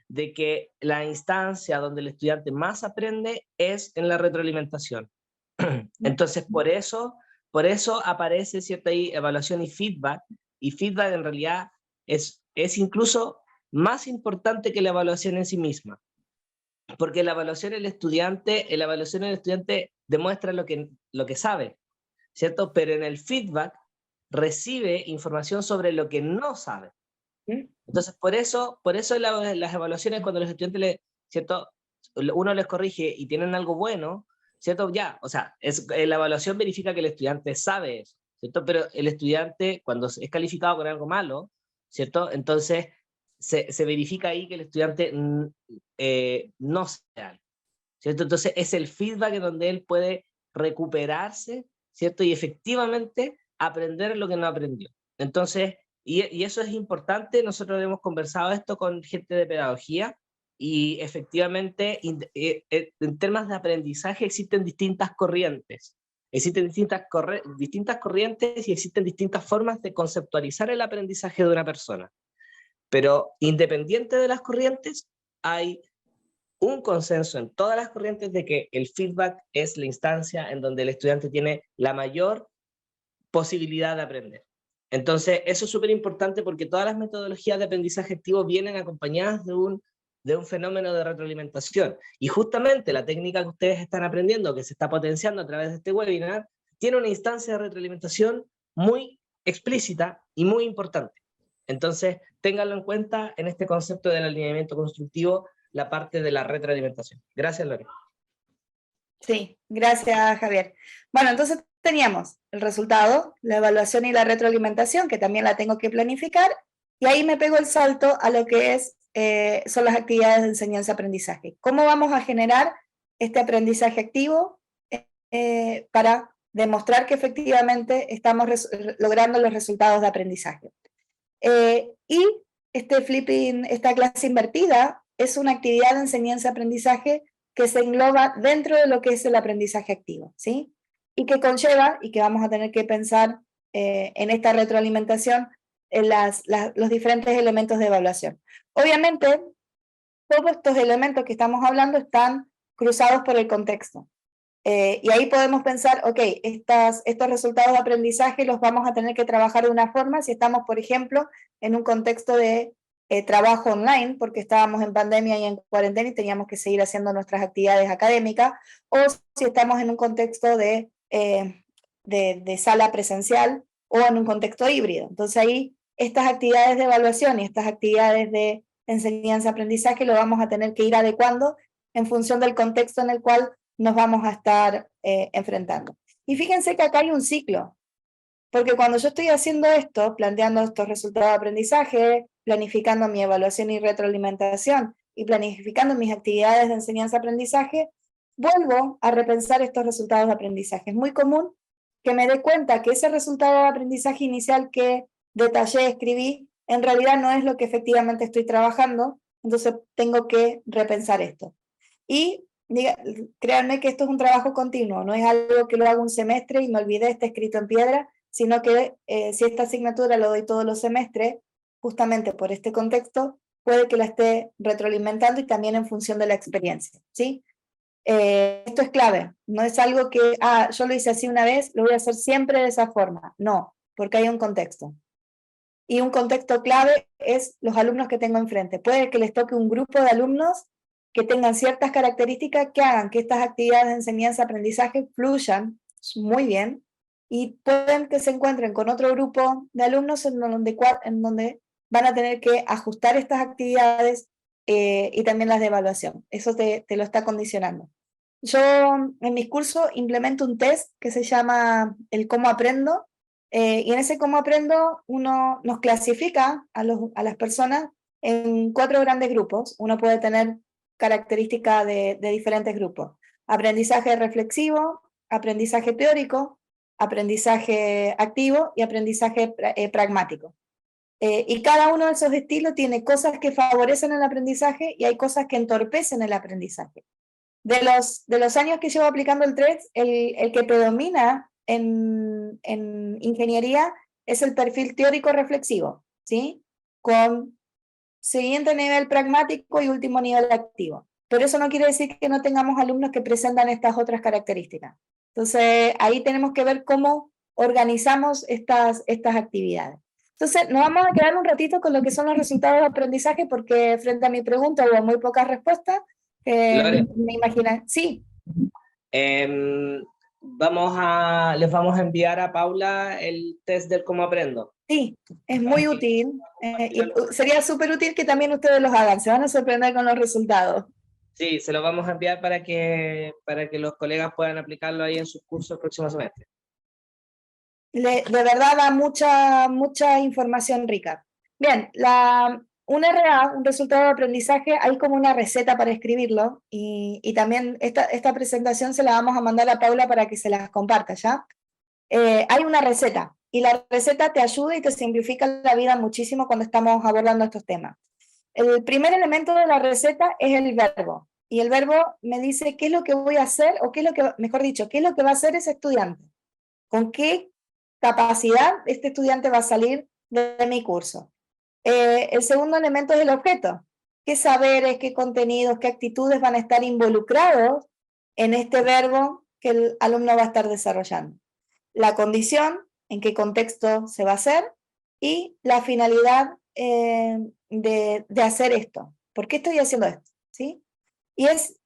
de que la instancia donde el estudiante más aprende es en la retroalimentación. Entonces, por eso aparece, ¿cierto? Ahí evaluación y feedback en realidad es incluso más importante que la evaluación en sí misma, porque la evaluación del estudiante demuestra lo que sabe, ¿cierto? Pero en el feedback recibe información sobre lo que no sabe. Entonces, por eso las evaluaciones, cuando los estudiantes, ¿cierto? Uno les corrige y tienen algo bueno, ¿cierto? Ya, o sea, la evaluación verifica que el estudiante sabe eso, ¿cierto? Pero el estudiante, cuando es calificado con algo malo, ¿cierto? Entonces, se verifica ahí que el estudiante no sabe algo, ¿cierto? Entonces, es el feedback en donde él puede recuperarse, ¿cierto? Y efectivamente aprender lo que no aprendió. Entonces, y eso es importante. Nosotros hemos conversado esto con gente de pedagogía, y efectivamente en temas de aprendizaje existen distintas corrientes. Existen distintas corrientes y existen distintas formas de conceptualizar el aprendizaje de una persona. Pero independiente de las corrientes, hay un consenso en todas las corrientes de que el feedback es la instancia en donde el estudiante tiene la mayor posibilidad de aprender. Entonces, eso es súper importante, porque todas las metodologías de aprendizaje activo vienen acompañadas de un fenómeno de retroalimentación. Y justamente la técnica que ustedes están aprendiendo, que se está potenciando a través de este webinar, tiene una instancia de retroalimentación muy explícita y muy importante. Entonces, ténganlo en cuenta en este concepto del alineamiento constructivo, la parte de la retroalimentación. Gracias, Lore. Sí, gracias, Javier. Bueno, entonces teníamos el resultado, la evaluación y la retroalimentación, que también la tengo que planificar, y ahí me pego el salto a lo que son las actividades de enseñanza-aprendizaje. ¿Cómo vamos a generar este aprendizaje activo para demostrar que efectivamente estamos logrando los resultados de aprendizaje? Y esta clase invertida es una actividad de enseñanza-aprendizaje que se engloba dentro de lo que es el aprendizaje activo, ¿sí? Y que conlleva, y que vamos a tener que pensar en esta retroalimentación, en los diferentes elementos de evaluación. Obviamente, todos estos elementos que estamos hablando están cruzados por el contexto. Y ahí podemos pensar, ok, estos resultados de aprendizaje los vamos a tener que trabajar de una forma si estamos, por ejemplo, en un contexto de trabajo online, porque estábamos en pandemia y en cuarentena y teníamos que seguir haciendo nuestras actividades académicas, o si estamos en un contexto de sala presencial o en un contexto híbrido. Entonces ahí estas actividades de evaluación y estas actividades de enseñanza-aprendizaje lo vamos a tener que ir adecuando en función del contexto en el cual nos vamos a estar enfrentando. Y fíjense que acá hay un ciclo, porque cuando yo estoy haciendo esto, planteando estos resultados de aprendizaje, planificando mi evaluación y retroalimentación, y planificando mis actividades de enseñanza-aprendizaje, vuelvo a repensar estos resultados de aprendizaje. Es muy común que me dé cuenta que ese resultado de aprendizaje inicial que detallé, escribí, en realidad no es lo que efectivamente estoy trabajando, entonces tengo que repensar esto. Y créanme que esto es un trabajo continuo, no es algo que lo hago un semestre y me olvidé, está escrito en piedra, sino que si esta asignatura lo doy todos los semestres, justamente por este contexto, puede que la esté retroalimentando y también en función de la experiencia, ¿sí? Esto es clave, no es algo que, yo lo hice así una vez, lo voy a hacer siempre de esa forma, no, porque hay un contexto. Y un contexto clave es los alumnos que tengo enfrente. Puede que les toque un grupo de alumnos que tengan ciertas características que hagan que estas actividades de enseñanza-aprendizaje fluyan muy bien, y pueden que se encuentren con otro grupo de alumnos en donde van a tener que ajustar estas actividades y también las de evaluación. Eso te lo está condicionando. Yo en mis cursos implemento un test que se llama el cómo aprendo, y en ese cómo aprendo uno nos clasifica a las personas en 4 grandes grupos. Uno puede tener características de diferentes grupos: aprendizaje reflexivo, aprendizaje teórico, aprendizaje activo y aprendizaje pragmático. Y cada uno de esos estilos tiene cosas que favorecen el aprendizaje y hay cosas que entorpecen el aprendizaje. De los años que llevo aplicando el TREX, el que predomina en ingeniería es el perfil teórico reflexivo, ¿sí? Con siguiente nivel pragmático y último nivel activo. Pero eso no quiere decir que no tengamos alumnos que presentan estas otras características. Entonces, ahí tenemos que ver cómo organizamos estas actividades. Entonces, nos vamos a quedar un ratito con lo que son los resultados de aprendizaje, porque frente a mi pregunta hubo muy pocas respuestas. Lore, Me imagino, sí. les vamos a enviar a Paula el test del cómo aprendo. Sí, es muy útil. Y sería súper útil que también ustedes los hagan. Se van a sorprender con los resultados. Sí, se lo vamos a enviar para que los colegas puedan aplicarlo ahí en sus cursos el próximo semestre. De verdad da mucha información rica. Bien, un RA, un resultado de aprendizaje, hay como una receta para escribirlo, y también esta presentación se la vamos a mandar a Paula para que se las comparta, ¿ya? Hay una receta, y la receta te ayuda y te simplifica la vida muchísimo cuando estamos abordando estos temas. El primer elemento de la receta es el verbo, y el verbo me dice qué es lo que voy a hacer, o qué es lo que, mejor dicho, qué es lo que va a hacer ese estudiante, con qué capacidad este estudiante va a salir de mi curso. El segundo elemento es el objeto. ¿Qué saberes, qué contenidos, qué actitudes van a estar involucrados en este verbo que el alumno va a estar desarrollando? La condición, en qué contexto se va a hacer, y la finalidad de hacer esto. ¿Por qué estoy haciendo esto? ¿Sí? Y es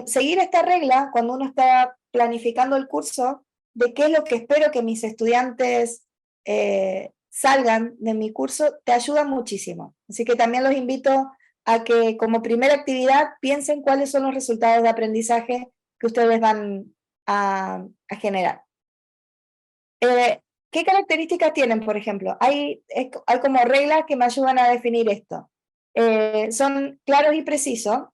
seguir esta regla cuando uno está planificando el curso, de qué es lo que espero que mis estudiantes salgan de mi curso, te ayuda muchísimo. Así que también los invito a que como primera actividad piensen cuáles son los resultados de aprendizaje que ustedes van a generar. ¿Qué características tienen, por ejemplo? Hay como reglas que me ayudan a definir esto. Son claros y precisos,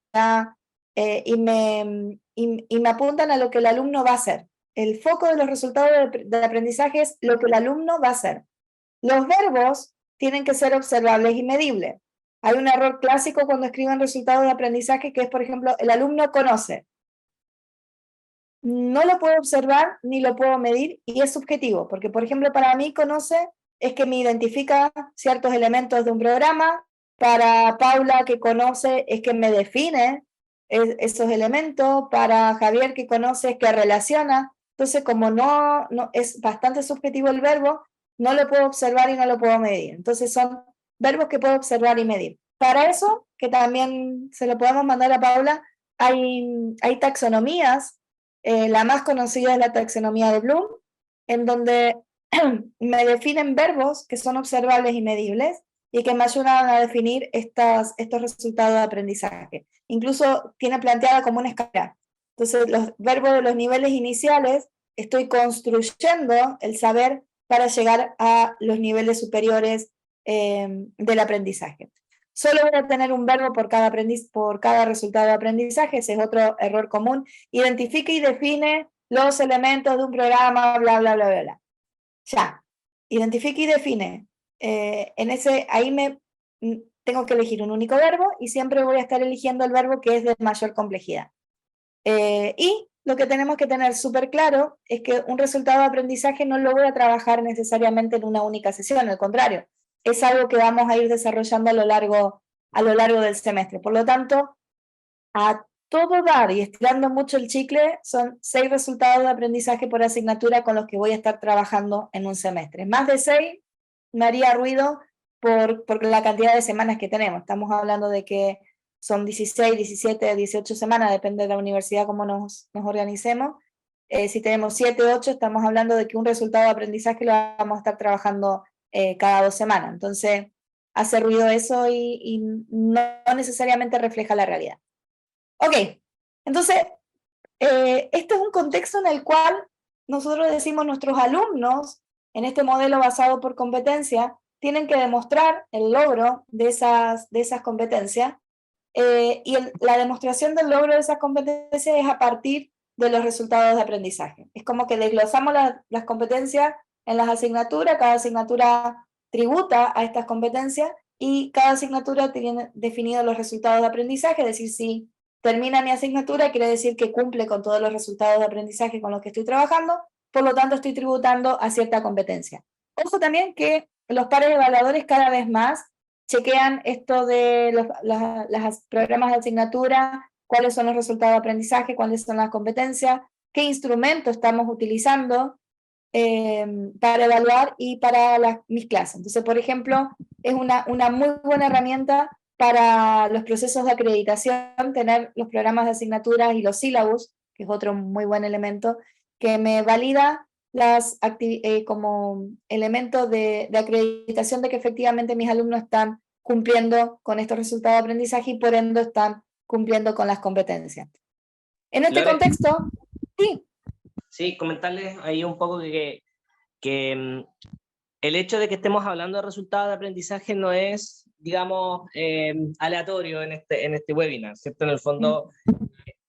y me apuntan a lo que el alumno va a hacer. El foco de los resultados de aprendizaje es lo que el alumno va a hacer. Los verbos tienen que ser observables y medibles. Hay un error clásico cuando escriben resultados de aprendizaje que es, por ejemplo, el alumno conoce. No lo puedo observar ni lo puedo medir, y es subjetivo, porque, por ejemplo, para mí conoce es que me identifica ciertos elementos de un programa. Para Paula, que conoce, es que me define esos elementos. Para Javier, que conoce, es que relaciona. Entonces, como no es bastante subjetivo el verbo, no lo puedo observar y no lo puedo medir. Entonces son verbos que puedo observar y medir. Para eso, que también se lo podemos mandar a Paula, hay taxonomías. La más conocida es la taxonomía de Bloom, en donde me definen verbos que son observables y medibles, y que me ayudan a definir estos resultados de aprendizaje. Incluso tiene planteada como una escala. Entonces, los verbos de los niveles iniciales, estoy construyendo el saber para llegar a los niveles superiores del aprendizaje. Solo voy a tener un verbo por cada resultado de aprendizaje. Ese es otro error común. Identifique y define los elementos de un programa, bla, bla, bla, bla, bla. Ya, identifique y define. Ahí tengo que elegir un único verbo y siempre voy a estar eligiendo el verbo que es de mayor complejidad. Y lo que tenemos que tener súper claro es que un resultado de aprendizaje no lo voy a trabajar necesariamente en una única sesión, al contrario, es algo que vamos a ir desarrollando a lo largo del semestre. Por lo tanto, a todo dar y estirando mucho el chicle, son 6 resultados de aprendizaje por asignatura con los que voy a estar trabajando en un semestre. Más de 6 me haría ruido por la cantidad de semanas que tenemos. Estamos hablando de que son 16, 17, 18 semanas, depende de la universidad cómo nos organicemos. Si tenemos 7, 8, estamos hablando de que un resultado de aprendizaje lo vamos a estar trabajando cada 2 semanas. Entonces, hace ruido eso y no necesariamente refleja la realidad. Ok, entonces, este es un contexto en el cual nosotros decimos nuestros alumnos, en este modelo basado por competencia, tienen que demostrar el logro de esas competencias, y la demostración del logro de esas competencias es a partir de los resultados de aprendizaje. Es como que desglosamos las competencias en las asignaturas, cada asignatura tributa a estas competencias, y cada asignatura tiene definidos los resultados de aprendizaje, es decir, si termina mi asignatura, quiere decir que cumple con todos los resultados de aprendizaje con los que estoy trabajando, por lo tanto estoy tributando a cierta competencia. Ojo también que los pares evaluadores cada vez más chequean esto de los programas de asignatura, cuáles son los resultados de aprendizaje, cuáles son las competencias, qué instrumento estamos utilizando para evaluar y para mis clases. Entonces, por ejemplo, es una muy buena herramienta para los procesos de acreditación, tener los programas de asignatura y los sílabus, que es otro muy buen elemento, que me valida como elemento de acreditación de que efectivamente mis alumnos están cumpliendo con estos resultados de aprendizaje y por ende están cumpliendo con las competencias. En este contexto, sí. Sí, comentarles ahí un poco que el hecho de que estemos hablando de resultados de aprendizaje no es, digamos, aleatorio en este webinar, ¿cierto? En el fondo,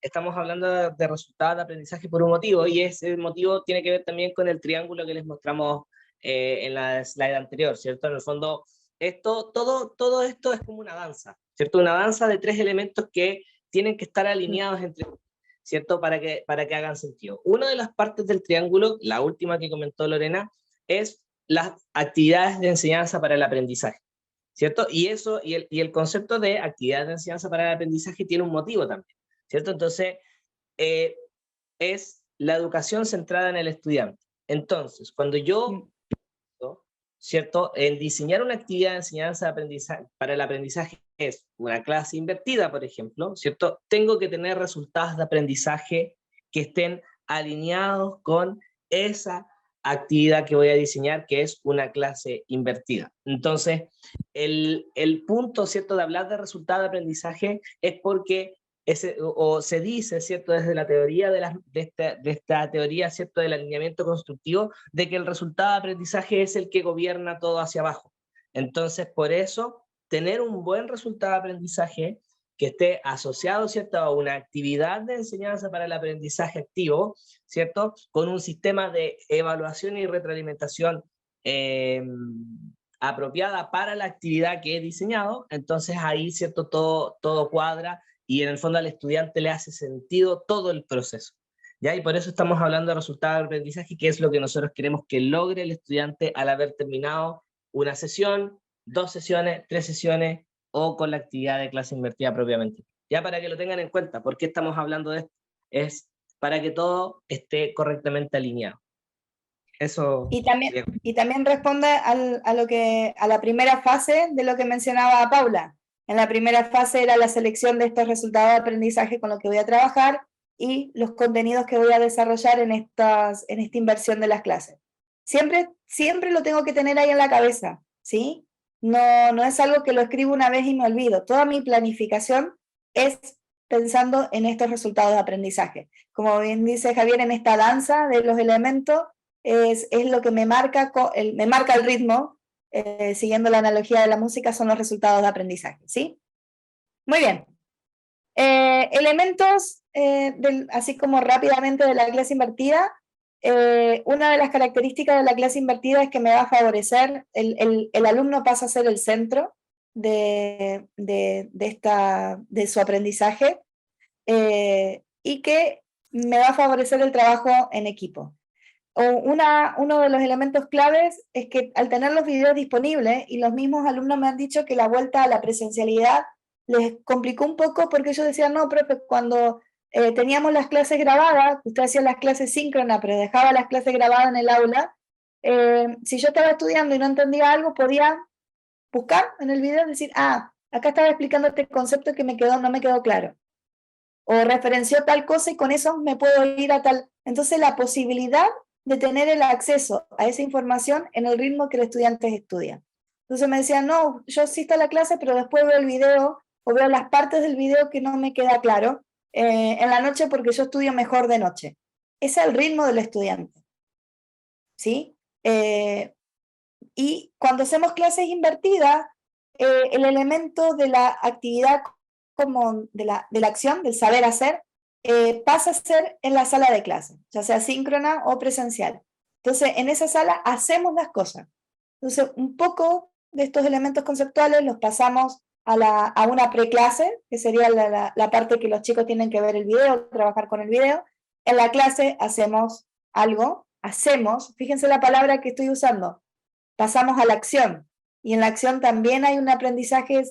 estamos hablando de resultados de aprendizaje por un motivo, y ese motivo tiene que ver también con el triángulo que les mostramos en la slide anterior, ¿cierto? En el fondo, todo esto es como una danza, ¿cierto? Una danza de 3 elementos que tienen que estar alineados entre sí, ¿cierto? Para que hagan sentido. Una de las partes del triángulo, la última que comentó Lorena, es las actividades de enseñanza para el aprendizaje, ¿cierto? Y el concepto de actividades de enseñanza para el aprendizaje tiene un motivo también, ¿cierto? Entonces, es la educación centrada en el estudiante. Entonces, cuando yo, ¿cierto? En diseñar una actividad de enseñanza para el aprendizaje es una clase invertida, por ejemplo, ¿cierto? Tengo que tener resultados de aprendizaje que estén alineados con esa actividad que voy a diseñar, que es una clase invertida. Entonces, el punto, ¿cierto?, de hablar de resultados de aprendizaje es porque se dice, ¿cierto?, desde la teoría de esta teoría, ¿cierto?, del alineamiento constructivo, de que el resultado de aprendizaje es el que gobierna todo hacia abajo. Entonces, por eso, tener un buen resultado de aprendizaje que esté asociado, ¿cierto?, a una actividad de enseñanza para el aprendizaje activo, ¿cierto?, con un sistema de evaluación y retroalimentación apropiada para la actividad que he diseñado, entonces ahí, ¿cierto?, todo cuadra, y en el fondo al estudiante le hace sentido todo el proceso, ¿ya? Y por eso estamos hablando de resultados de aprendizaje, que es lo que nosotros queremos que logre el estudiante al haber terminado una sesión, 2 sesiones, 3 sesiones, o con la actividad de clase invertida propiamente. Ya, para que lo tengan en cuenta, ¿por qué estamos hablando de esto? Es para que todo esté correctamente alineado. Eso. Y también responde a la primera fase de lo que mencionaba Paula. En la primera fase era la selección de estos resultados de aprendizaje con los que voy a trabajar y los contenidos que voy a desarrollar en esta inversión de las clases. Siempre lo tengo que tener ahí en la cabeza, ¿sí? No es algo que lo escribo una vez y me olvido. Toda mi planificación es pensando en estos resultados de aprendizaje. Como bien dice Javier, en esta danza de los elementos es lo que me marca el ritmo, siguiendo la analogía de la música, son los resultados de aprendizaje, ¿sí? Muy bien. Elementos, así como rápidamente, de la clase invertida. Una de las características de la clase invertida es que me va a favorecer, el alumno pasa a ser el centro de su aprendizaje, y que me va a favorecer el trabajo en equipo. Uno de los elementos claves es que al tener los videos disponibles, y los mismos alumnos me han dicho que la vuelta a la presencialidad les complicó un poco, porque ellos decían, no, profe, cuando teníamos las clases grabadas, usted hacía las clases síncronas, pero dejaba las clases grabadas en el aula, si yo estaba estudiando y no entendía algo, podía buscar en el video y decir, acá estaba explicando este concepto que no me quedó claro, o referenció tal cosa y con eso me puedo ir a tal. Entonces la posibilidad de tener el acceso a esa información en el ritmo que el estudiante estudia. Entonces me decían, no, yo asisto a la clase, pero después veo el video, o veo las partes del video que no me queda claro en la noche, porque yo estudio mejor de noche. Ese es el ritmo del estudiante, ¿sí? Y cuando hacemos clases invertidas, el elemento de la actividad, como de la acción, del saber hacer, pasa a ser en la sala de clase, ya sea síncrona o presencial. Entonces, en esa sala hacemos las cosas. Entonces, un poco de estos elementos conceptuales los pasamos a una preclase, que sería la parte que los chicos tienen que ver el video, trabajar con el video. En la clase hacemos algo, fíjense la palabra que estoy usando, pasamos a la acción. Y en la acción también hay un aprendizaje,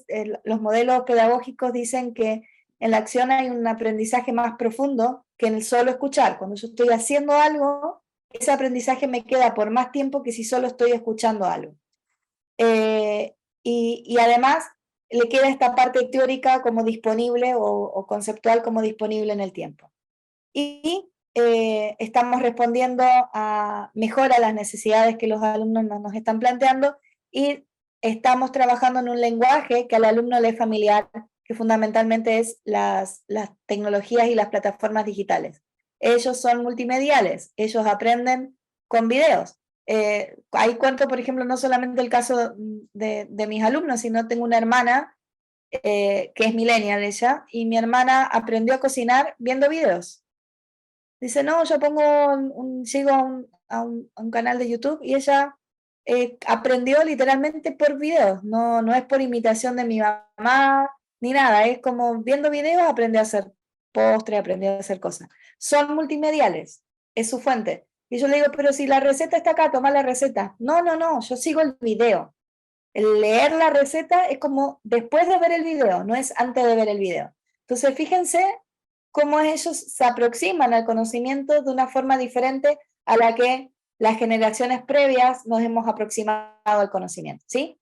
los modelos pedagógicos dicen que en la acción hay un aprendizaje más profundo que en el solo escuchar. Cuando yo estoy haciendo algo, ese aprendizaje me queda por más tiempo que si solo estoy escuchando algo. Y además le queda esta parte teórica como disponible o conceptual como disponible en el tiempo. Y estamos respondiendo mejor a las necesidades que los alumnos nos están planteando, y estamos trabajando en un lenguaje que al alumno le es familiar, que fundamentalmente es las tecnologías y las plataformas digitales. Ellos son multimediales, ellos aprenden con videos. Ahí cuento, por ejemplo, no solamente el caso de mis alumnos, sino tengo una hermana que es millennial ella, y mi hermana aprendió a cocinar viendo videos. Dice, no, yo sigo a un canal de YouTube, y ella aprendió literalmente por videos, no es por imitación de mi mamá, ni nada, es como viendo videos aprendió a hacer postre, aprendió a hacer cosas. Son multimediales, es su fuente. Y yo le digo, pero si la receta está acá, toma la receta. No, yo sigo el video. El leer la receta es como después de ver el video, no es antes de ver el video. Entonces, fíjense cómo ellos se aproximan al conocimiento de una forma diferente a la que las generaciones previas nos hemos aproximado al conocimiento, ¿sí?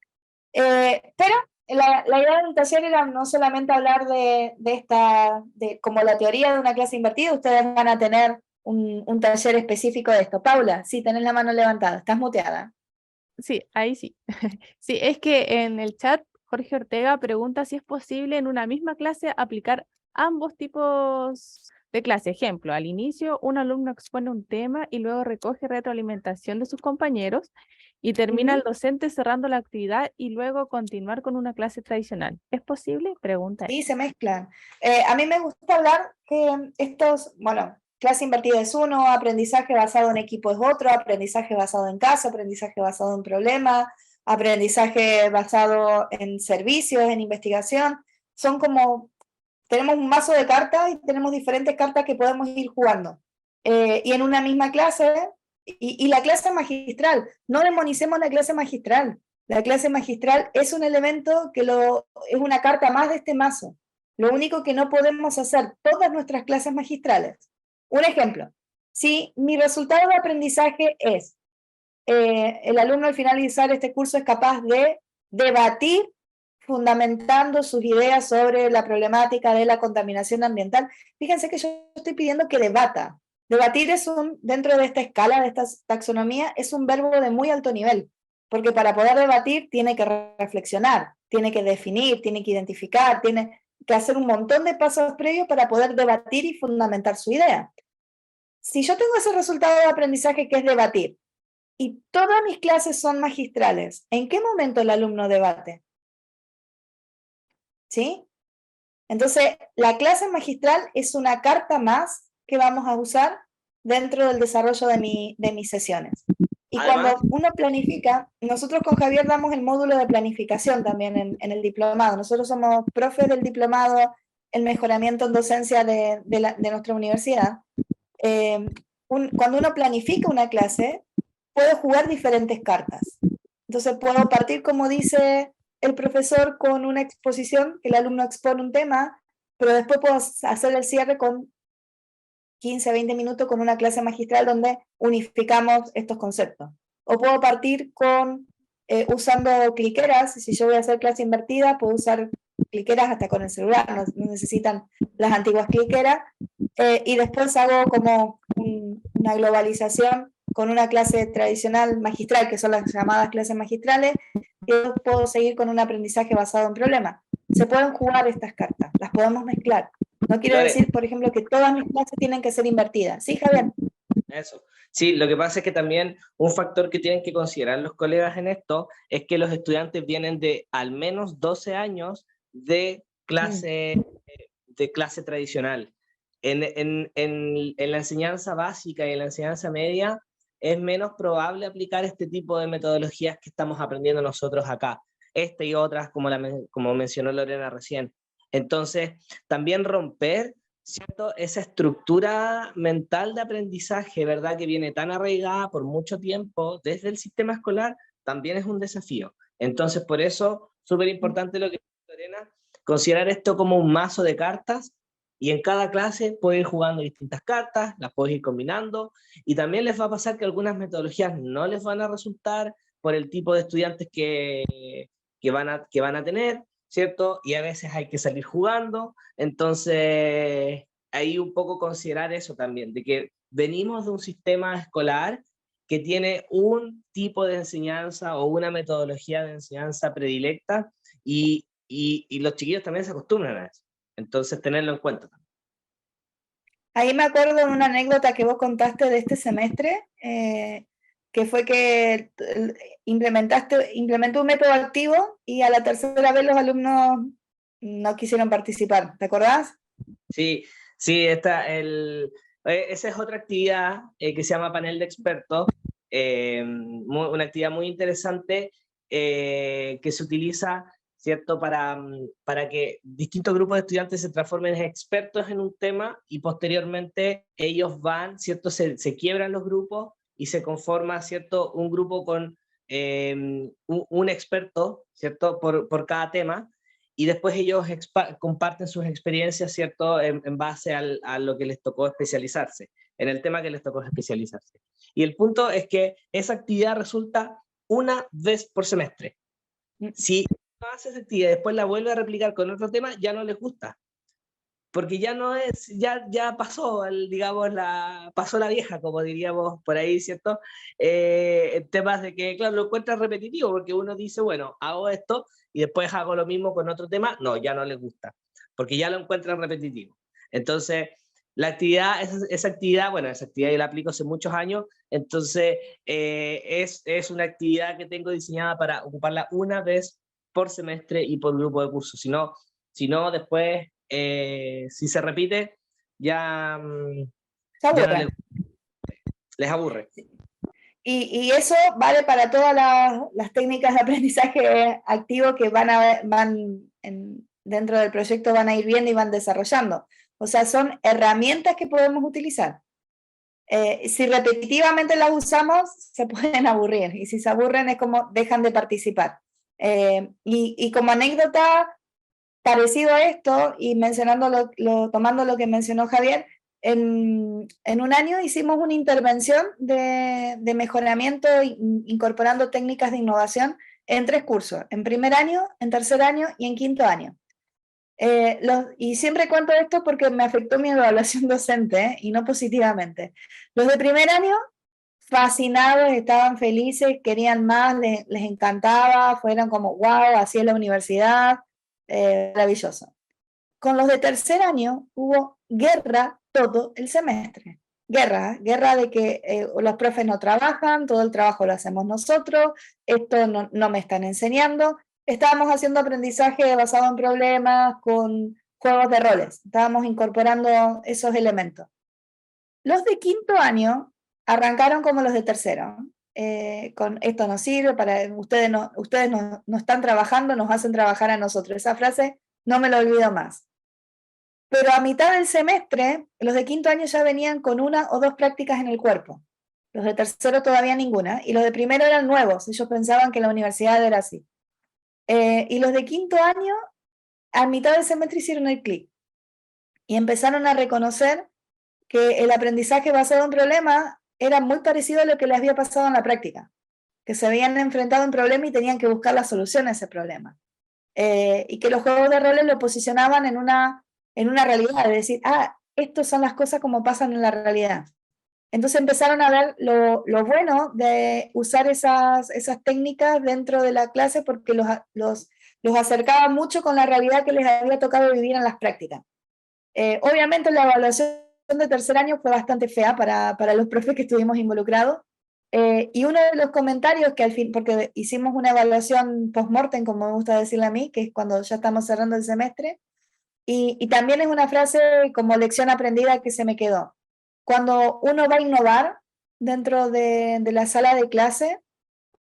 Pero la idea del taller era no solamente hablar de como la teoría de una clase invertida. Ustedes van a tener un taller específico de esto. Paula, sí, tenés la mano levantada, estás muteada. Sí, ahí sí. Sí, es que en el chat Jorge Ortega pregunta si es posible en una misma clase aplicar ambos tipos de clase. Ejemplo, al inicio un alumno expone un tema y luego recoge retroalimentación de sus compañeros y termina el docente cerrando la actividad y luego continuar con una clase tradicional. ¿Es posible? Pregunta. Sí, se mezclan. A mí me gusta hablar que clase invertida es uno, aprendizaje basado en equipo es otro, aprendizaje basado en casa, aprendizaje basado en problema, aprendizaje basado en servicios, en investigación. Son como, tenemos un mazo de cartas y tenemos diferentes cartas que podemos ir jugando. Y en una misma clase, y la clase magistral, no demonicemos la clase magistral. La clase magistral es un elemento que es una carta más de este mazo. Lo único que no podemos hacer todas nuestras clases magistrales. Un ejemplo, si mi resultado de aprendizaje es el alumno al finalizar este curso es capaz de debatir fundamentando sus ideas sobre la problemática de la contaminación ambiental, fíjense que yo estoy pidiendo que debata. Debatir dentro de esta escala, de esta taxonomía, es un verbo de muy alto nivel, porque para poder debatir tiene que reflexionar, tiene que definir, tiene que identificar, tiene que hacer un montón de pasos previos para poder debatir y fundamentar su idea. Si yo tengo ese resultado de aprendizaje que es debatir, y todas mis clases son magistrales, ¿en qué momento el alumno debate? ¿Sí? Entonces, la clase magistral es una carta más que vamos a usar dentro del desarrollo de mis sesiones. Y Además, cuando uno planifica, nosotros con Javier damos el módulo de planificación también en el diplomado. Nosotros somos profes del diplomado en mejoramiento en docencia de nuestra universidad. Cuando uno planifica una clase, puede jugar diferentes cartas. Entonces puedo partir, como dice el profesor, con una exposición, que el alumno expone un tema, pero después puedo hacer el cierre con 15, 20 minutos con una clase magistral donde unificamos estos conceptos. O puedo partir con usando cliqueras. Si yo voy a hacer clase invertida, puedo usar cliqueras hasta con el celular, no necesitan las antiguas cliqueras, y después hago como una globalización con una clase tradicional magistral, que son las llamadas clases magistrales, y puedo seguir con un aprendizaje basado en problemas. Se pueden jugar estas cartas, las podemos mezclar. No quiero Lore, decir, por ejemplo, que todas mis clases tienen que ser invertidas. ¿Sí, Javier? eso. Sí, lo que pasa es que también un factor que tienen que considerar los colegas en esto es que los estudiantes vienen de al menos 12 años de clase tradicional. En la enseñanza básica y en la enseñanza media es menos probable aplicar este tipo de metodologías que estamos aprendiendo nosotros acá. Esta y otras, como mencionó Lorena recién. Entonces, también romper, ¿cierto?, esa estructura mental de aprendizaje, ¿verdad?, que viene tan arraigada por mucho tiempo desde el sistema escolar, también es un desafío. Entonces, por eso, súper importante lo que dice Lorena, considerar esto como un mazo de cartas, y en cada clase puedes ir jugando distintas cartas, las puedes ir combinando, y también les va a pasar que algunas metodologías no les van a resultar por el tipo de estudiantes que van a tener, ¿cierto? Y a veces hay que salir jugando. Entonces, ahí un poco considerar eso también, de que venimos de un sistema escolar que tiene un tipo de enseñanza o una metodología de enseñanza predilecta, y los chiquillos también se acostumbran a eso. Entonces, tenerlo en cuenta también. Ahí me acuerdo de una anécdota que vos contaste de este semestre, que fue que implementó un método activo y a la tercera vez los alumnos no quisieron participar. ¿Te acordás? Sí, sí, esa es otra actividad que se llama panel de expertos, una actividad muy interesante que se utiliza, ¿cierto?, para que distintos grupos de estudiantes se transformen en expertos en un tema, y posteriormente ellos van, ¿cierto?, se quiebran los grupos y se conforma, ¿cierto?, un grupo con un experto, ¿cierto?, por cada tema, y después ellos comparten sus experiencias, ¿cierto?, en base a lo que les tocó especializarse, en el tema que les tocó especializarse. Y el punto es que esa actividad resulta una vez por semestre. Si hace esa actividad y después la vuelve a replicar con otro tema, ya no les gusta, porque ya no es, ya pasó, digamos, pasó la vieja, como diríamos por ahí, ¿cierto? Temas de que, claro, lo encuentran repetitivo, porque uno dice, bueno, hago esto y después hago lo mismo con otro tema, no, ya no les gusta, porque ya lo encuentran repetitivo. Entonces, la actividad, esa actividad yo la aplico hace muchos años, entonces es una actividad que tengo diseñada para ocuparla una vez por semestre y por grupo de cursos. Si no después, si se repite, ya no les aburre. Y eso vale para todas las técnicas de aprendizaje activo que dentro del proyecto van a ir viendo y van desarrollando. O sea, son herramientas que podemos utilizar. Si repetitivamente las usamos, se pueden aburrir, y si se aburren es como dejan de participar. Y como anécdota, parecido a esto, y mencionando tomando lo que mencionó Javier, en un año hicimos una intervención de mejoramiento incorporando técnicas de innovación en 3 cursos, en primer año, en tercer año y en quinto año. Y siempre cuento esto porque me afectó mi evaluación docente, y no positivamente. Los de primer año, fascinados, estaban felices, querían más, les encantaba, fueron como, wow, así es la universidad, maravilloso. Con los de tercer año hubo guerra todo el semestre. Guerra de que los profes no trabajan, todo el trabajo lo hacemos nosotros, esto no me están enseñando. Estábamos haciendo aprendizaje basado en problemas, con juegos de roles, estábamos incorporando esos elementos. Los de quinto año arrancaron como los de tercero, con esto no sirve, ustedes no están trabajando, nos hacen trabajar a nosotros. Esa frase no me la olvido más. Pero a mitad del semestre, los de quinto año ya venían con 1 o 2 prácticas en el cuerpo. Los de tercero todavía ninguna, y los de primero eran nuevos, ellos pensaban que la universidad era así. Y los de quinto año, a mitad del semestre hicieron el clic, y empezaron a reconocer que el aprendizaje basado en problemas era muy parecido a lo que les había pasado en la práctica, que se habían enfrentado a un problema y tenían que buscar la solución a ese problema. Y que los juegos de roles lo posicionaban en una realidad, de decir, estas son las cosas como pasan en la realidad. Entonces empezaron a ver lo bueno de usar esas técnicas dentro de la clase, porque los acercaba mucho con la realidad que les había tocado vivir en las prácticas. Obviamente la evaluación de tercer año fue bastante fea para los profes que estuvimos involucrados, y uno de los comentarios que al fin, porque hicimos una evaluación post-mortem, como me gusta decirle a mí, que es cuando ya estamos cerrando el semestre, y también es una frase como lección aprendida que se me quedó. Cuando uno va a innovar dentro de la sala de clase,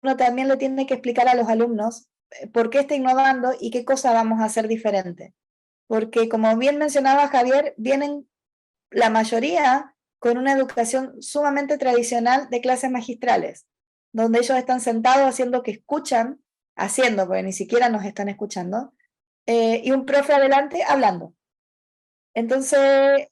uno también le tiene que explicar a los alumnos por qué está innovando y qué cosa vamos a hacer diferente. Porque como bien mencionaba Javier, vienen la mayoría con una educación sumamente tradicional de clases magistrales, donde ellos están sentados haciendo que escuchan, porque ni siquiera nos están escuchando, y un profe adelante hablando. Entonces,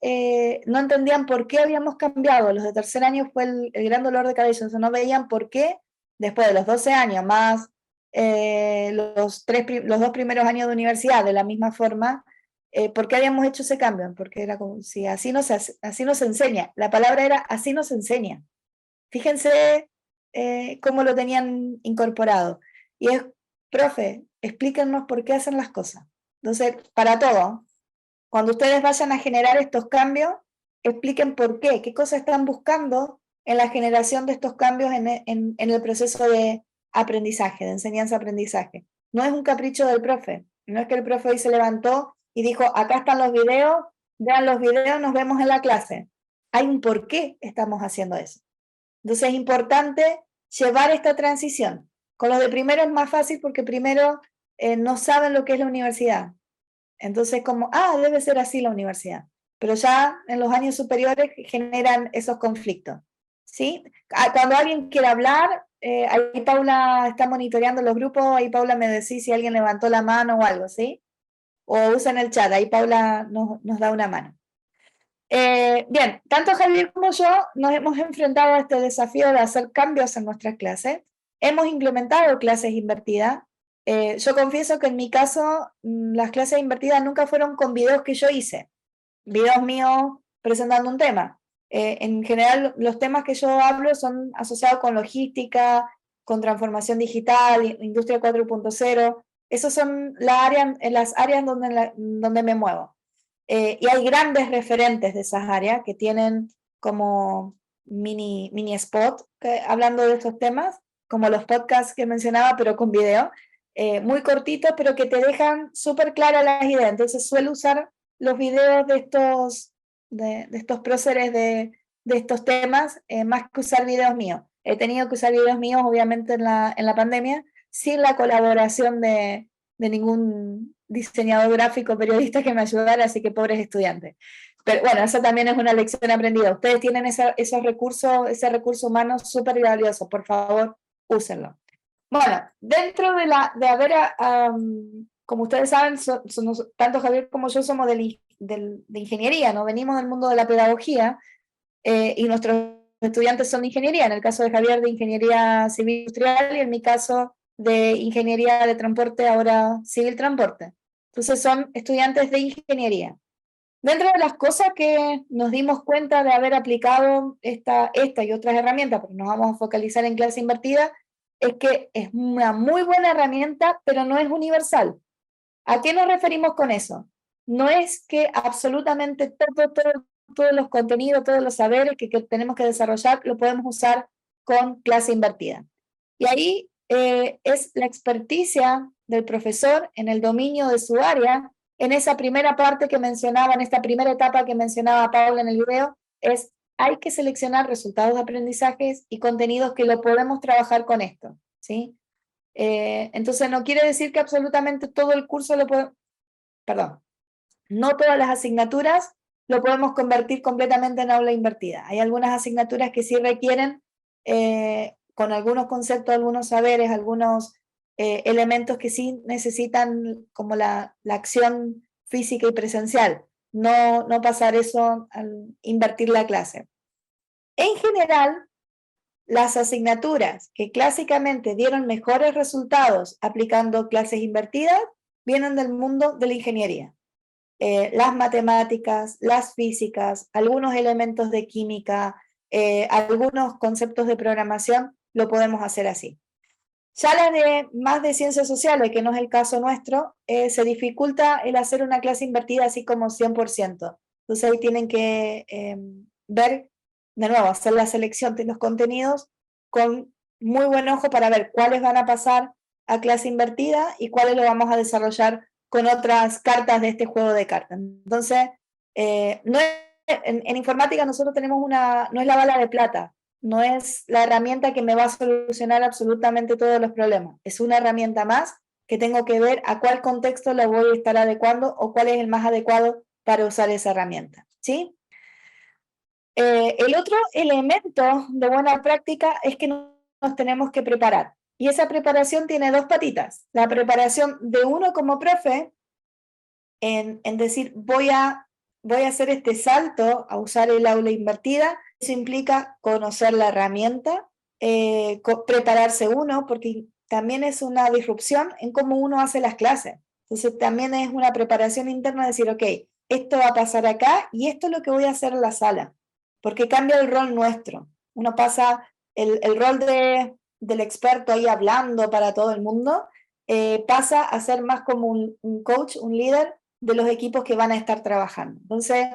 no entendían por qué habíamos cambiado. Los de tercer año fue el gran dolor de cabeza. Entonces, no veían por qué, después de los 12 años, más los 2 primeros años de universidad, de la misma forma, por qué habíamos hecho ese cambio. Porque era como si así no se enseña. La palabra era así no se enseña. Fíjense cómo lo tenían incorporado. Y es, profe, explíquenos por qué hacen las cosas. Entonces, para todo, cuando ustedes vayan a generar estos cambios, expliquen por qué cosas están buscando en la generación de estos cambios en el proceso de aprendizaje, de enseñanza-aprendizaje. No es un capricho del profe, no es que el profe hoy se levantó y dijo, acá están los videos, vean los videos, nos vemos en la clase. Hay un por qué estamos haciendo eso. Entonces es importante llevar esta transición. Con los de primero es más fácil porque primero no saben lo que es la universidad. Entonces como, debe ser así la universidad. Pero ya en los años superiores generan esos conflictos, ¿sí? Cuando alguien quiere hablar, ahí Paula está monitoreando los grupos, ahí Paula me decís si alguien levantó la mano o algo, ¿sí? O usan el chat, ahí Paula nos da una mano. Bien, tanto Javier como yo nos hemos enfrentado a este desafío de hacer cambios en nuestras clases. Hemos implementado clases invertidas. Yo confieso que en mi caso las clases invertidas nunca fueron con videos que yo hice, videos míos presentando un tema. En general los temas que yo hablo son asociados con logística, con transformación digital, industria 4.0, esas son las áreas donde me muevo. Y hay grandes referentes de esas áreas que tienen como mini spot hablando de estos temas, como los podcasts que mencionaba, pero con video. Muy cortitos, pero que te dejan súper claras las ideas. Entonces suelo usar los videos de estos próceres de estos temas, más que usar videos míos. He tenido que usar videos míos, obviamente, en la pandemia, sin la colaboración de ningún diseñador gráfico, periodista que me ayudara, así que pobres estudiantes. Pero bueno, eso también es una lección aprendida. Ustedes tienen esos recursos, ese recurso humano súper valioso. Por favor, úsenlo. Bueno, dentro de haber, como ustedes saben, tanto Javier como yo somos de ingeniería, ¿no? Venimos del mundo de la pedagogía y nuestros estudiantes son de ingeniería, en el caso de Javier de ingeniería civil industrial y en mi caso de ingeniería de transporte, ahora civil transporte. Entonces son estudiantes de ingeniería. Dentro de las cosas que nos dimos cuenta de haber aplicado esta y otras herramientas, porque nos vamos a focalizar en clase invertida, es que es una muy buena herramienta, pero no es universal. ¿A qué nos referimos con eso? No es que absolutamente todos los contenidos, todos los saberes que tenemos que desarrollar, lo podemos usar con clase invertida. Y ahí es la experticia del profesor en el dominio de su área, en esa primera parte que mencionaba, en esta primera etapa que mencionaba Paula en el video, es hay que seleccionar resultados de aprendizajes y contenidos que lo podemos trabajar con esto, ¿sí? Entonces no quiere decir que absolutamente todo el curso lo podemos, perdón, no todas las asignaturas lo podemos convertir completamente en aula invertida. Hay algunas asignaturas que sí requieren, con algunos conceptos, algunos saberes, algunos elementos que sí necesitan como la acción física y presencial. No pasar eso al invertir la clase. En general, las asignaturas que clásicamente dieron mejores resultados aplicando clases invertidas vienen del mundo de la ingeniería. Las matemáticas, las físicas, algunos elementos de química, algunos conceptos de programación, lo podemos hacer así. Ya las de más de ciencias sociales, que no es el caso nuestro, se dificulta el hacer una clase invertida así como 100%. Entonces ahí tienen que ver, de nuevo, hacer la selección de los contenidos con muy buen ojo para ver cuáles van a pasar a clase invertida y cuáles lo vamos a desarrollar con otras cartas de este juego de cartas. Entonces, en informática nosotros tenemos no es la bala de plata, no es la herramienta que me va a solucionar absolutamente todos los problemas. Es una herramienta más que tengo que ver a cuál contexto la voy a estar adecuando o cuál es el más adecuado para usar esa herramienta, ¿sí? El otro elemento de buena práctica es que nos tenemos que preparar. Y esa preparación tiene dos patitas. La preparación de uno como profe, en decir, voy a hacer este salto a usar el aula invertida. Eso implica conocer la herramienta, prepararse uno, porque también es una disrupción en cómo uno hace las clases. Entonces también es una preparación interna de decir, ok, esto va a pasar acá y esto es lo que voy a hacer en la sala, porque cambia el rol nuestro. Uno pasa el rol del experto ahí hablando para todo el mundo, pasa a ser más como un coach, un líder de los equipos que van a estar trabajando. Entonces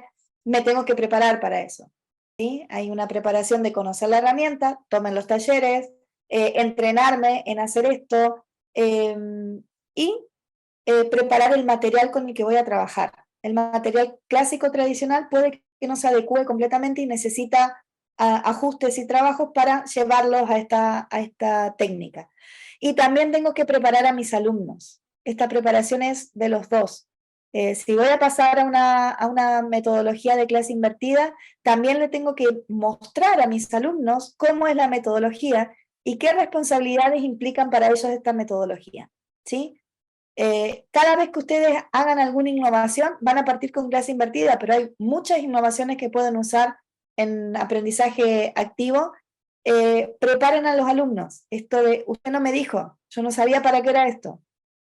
me tengo que preparar para eso, ¿sí? Hay una preparación de conocer la herramienta, tomen los talleres, entrenarme en hacer esto y preparar el material con el que voy a trabajar. El material clásico tradicional puede que no se adecue completamente y necesita ajustes y trabajos para llevarlos a esta técnica. Y también tengo que preparar a mis alumnos. Esta preparación es de los dos. Si voy a pasar a una metodología de clase invertida, también le tengo que mostrar a mis alumnos cómo es la metodología y qué responsabilidades implican para ellos esta metodología, ¿sí? Cada vez que ustedes hagan alguna innovación, van a partir con clase invertida, pero hay muchas innovaciones que pueden usar en aprendizaje activo. Preparen a los alumnos. Esto de, usted no me dijo, yo no sabía para qué era esto.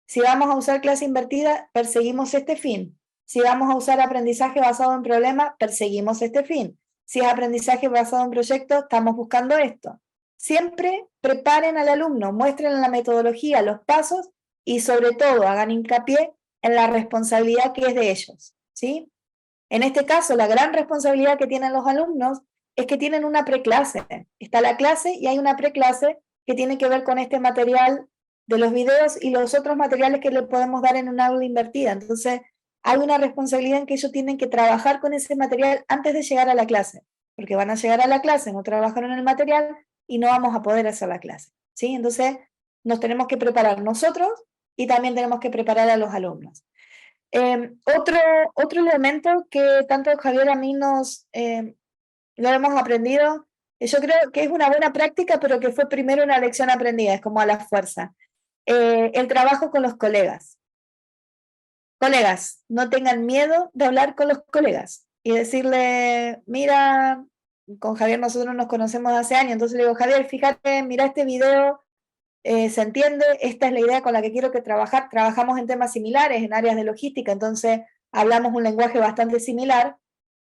Si vamos a usar clase invertida, perseguimos este fin. Si vamos a usar aprendizaje basado en problemas, perseguimos este fin. Si es aprendizaje basado en proyectos, estamos buscando esto. Siempre preparen al alumno, muestren la metodología, los pasos y sobre todo hagan hincapié en la responsabilidad que es de ellos, ¿sí? En este caso, la gran responsabilidad que tienen los alumnos es que tienen una preclase. Está la clase y hay una preclase que tiene que ver con este material de los videos y los otros materiales que le podemos dar en un aula invertida. Entonces, hay una responsabilidad en que ellos tienen que trabajar con ese material antes de llegar a la clase, porque van a llegar a la clase, no trabajaron en el material y no vamos a poder hacer la clase, ¿sí? Entonces, nos tenemos que preparar nosotros y también tenemos que preparar a los alumnos. Otro elemento que tanto Javier a mí lo hemos aprendido, yo creo que es una buena práctica, pero que fue primero una lección aprendida, es como a la fuerza. El trabajo con los colegas. Colegas, no tengan miedo de hablar con los colegas y decirle, mira, con Javier nosotros nos conocemos hace años, entonces le digo, Javier, fíjate, mira este video, se entiende, esta es la idea con la que quiero que trabajamos en temas similares, en áreas de logística, entonces hablamos un lenguaje bastante similar,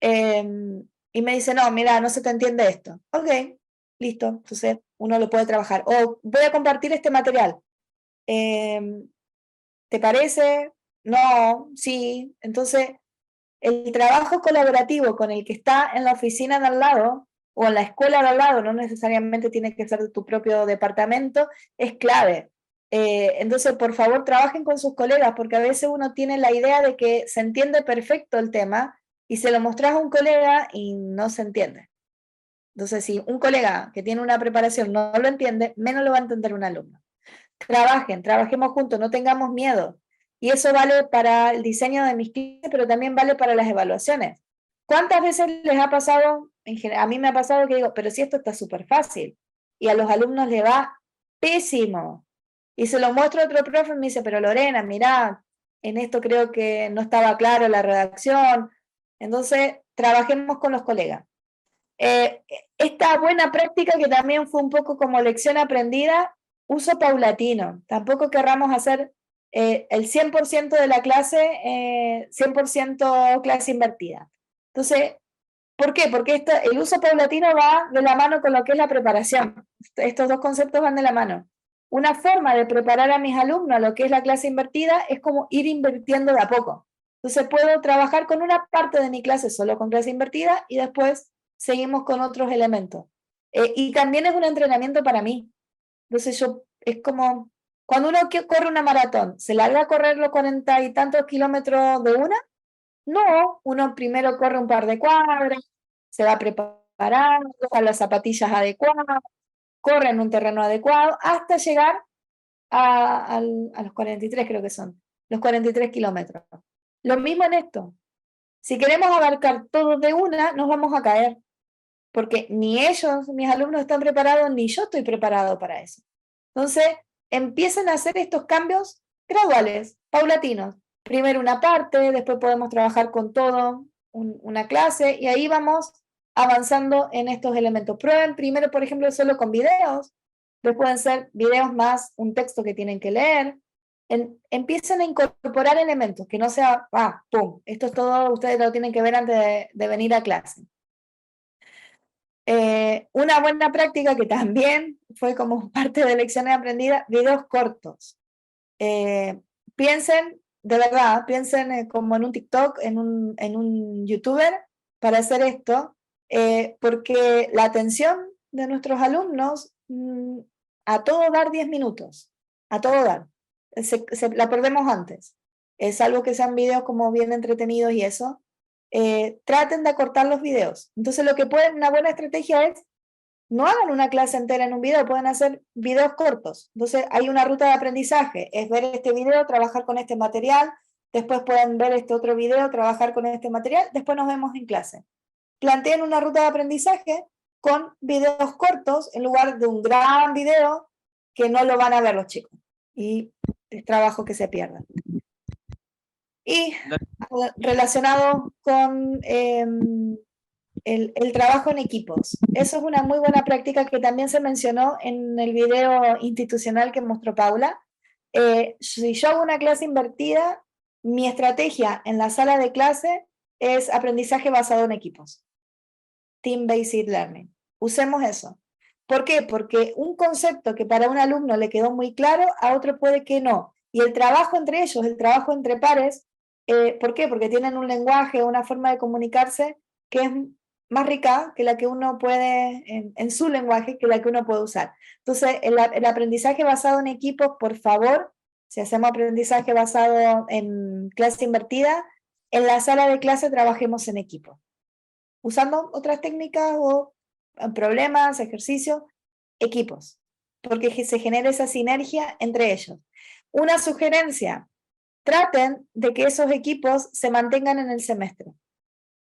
y me dice, no, mira, no se te entiende esto. Ok, listo, entonces uno lo puede trabajar. O voy a compartir este material. ¿Te parece? No, sí. Entonces, el trabajo colaborativo con el que está en la oficina de al lado o en la escuela de al lado, no necesariamente tiene que ser de tu propio departamento, es clave. Entonces, por favor, trabajen con sus colegas, porque a veces uno tiene la idea de que se entiende perfecto el tema y se lo mostras a un colega y no se entiende. Entonces, si un colega que tiene una preparación no lo entiende, menos lo va a entender un alumno. Trabajemos juntos, no tengamos miedo. Y eso vale para el diseño de mis clases, pero también vale para las evaluaciones. ¿Cuántas veces les ha pasado, a mí me ha pasado que digo, pero si esto está súper fácil, y a los alumnos les va pésimo, y se lo muestro a otro profe y me dice, pero Lorena, mirá, en esto creo que no estaba claro la redacción. Entonces, trabajemos con los colegas. Esta buena práctica, que también fue un poco como lección aprendida, uso paulatino. Tampoco querramos hacer el 100% de la clase, 100% clase invertida. Entonces, ¿por qué? Porque el uso paulatino va de la mano con lo que es la preparación. Estos dos conceptos van de la mano. Una forma de preparar a mis alumnos a lo que es la clase invertida es como ir invirtiendo de a poco. Entonces puedo trabajar con una parte de mi clase solo con clase invertida y después seguimos con otros elementos. Y también es un entrenamiento para mí. Entonces es como, cuando uno corre una maratón, ¿se larga a correr los 40 y tantos kilómetros de una? No, uno primero corre un par de cuadras, se va preparando, a las zapatillas adecuadas, corre en un terreno adecuado, hasta llegar a los 43, creo que son, los 43 kilómetros. Lo mismo en esto. Si queremos abarcar todo de una, nos vamos a caer, porque ni ellos, mis alumnos, están preparados, ni yo estoy preparado para eso. Entonces, empiecen a hacer estos cambios graduales, paulatinos. Primero una parte, después podemos trabajar con todo, una clase, y ahí vamos avanzando en estos elementos. Prueben primero, por ejemplo, solo con videos, después pueden ser videos más un texto que tienen que leer. Empiecen a incorporar elementos, que no sea, pum, esto es todo, ustedes lo tienen que ver antes de venir a clase. Una buena práctica que también fue como parte de lecciones aprendidas, videos cortos. Piensen, de verdad, piensen como en un TikTok, en un YouTuber para hacer esto, porque la atención de nuestros alumnos, a todo dar 10 minutos, a todo dar, la perdemos antes. Es algo que sean videos como bien entretenidos y eso. Traten de acortar los videos. Entonces una buena estrategia es, no hagan una clase entera en un video, pueden hacer videos cortos. Entonces hay una ruta de aprendizaje, es ver este video, trabajar con este material, después pueden ver este otro video, trabajar con este material, después nos vemos en clase. Planteen una ruta de aprendizaje con videos cortos en lugar de un gran video que no lo van a ver los chicos. Y es trabajo que se pierde. Y relacionado con el trabajo en equipos. Eso es una muy buena práctica que también se mencionó en el video institucional que mostró Paula. Si yo hago una clase invertida, mi estrategia en la sala de clase es aprendizaje basado en equipos. Team-based learning. Usemos eso. ¿Por qué? Porque un concepto que para un alumno le quedó muy claro, a otro puede que no. Y el trabajo entre ellos, el trabajo entre pares, ¿por qué? Porque tienen un lenguaje, una forma de comunicarse que es más rica que la que uno puede, en su lenguaje, que la que uno puede usar. Entonces, el aprendizaje basado en equipos, por favor, si hacemos aprendizaje basado en clase invertida, en la sala de clase trabajemos en equipo. Usando otras técnicas o problemas, ejercicios, equipos, porque se genera esa sinergia entre ellos. Una sugerencia, traten de que esos equipos se mantengan en el semestre,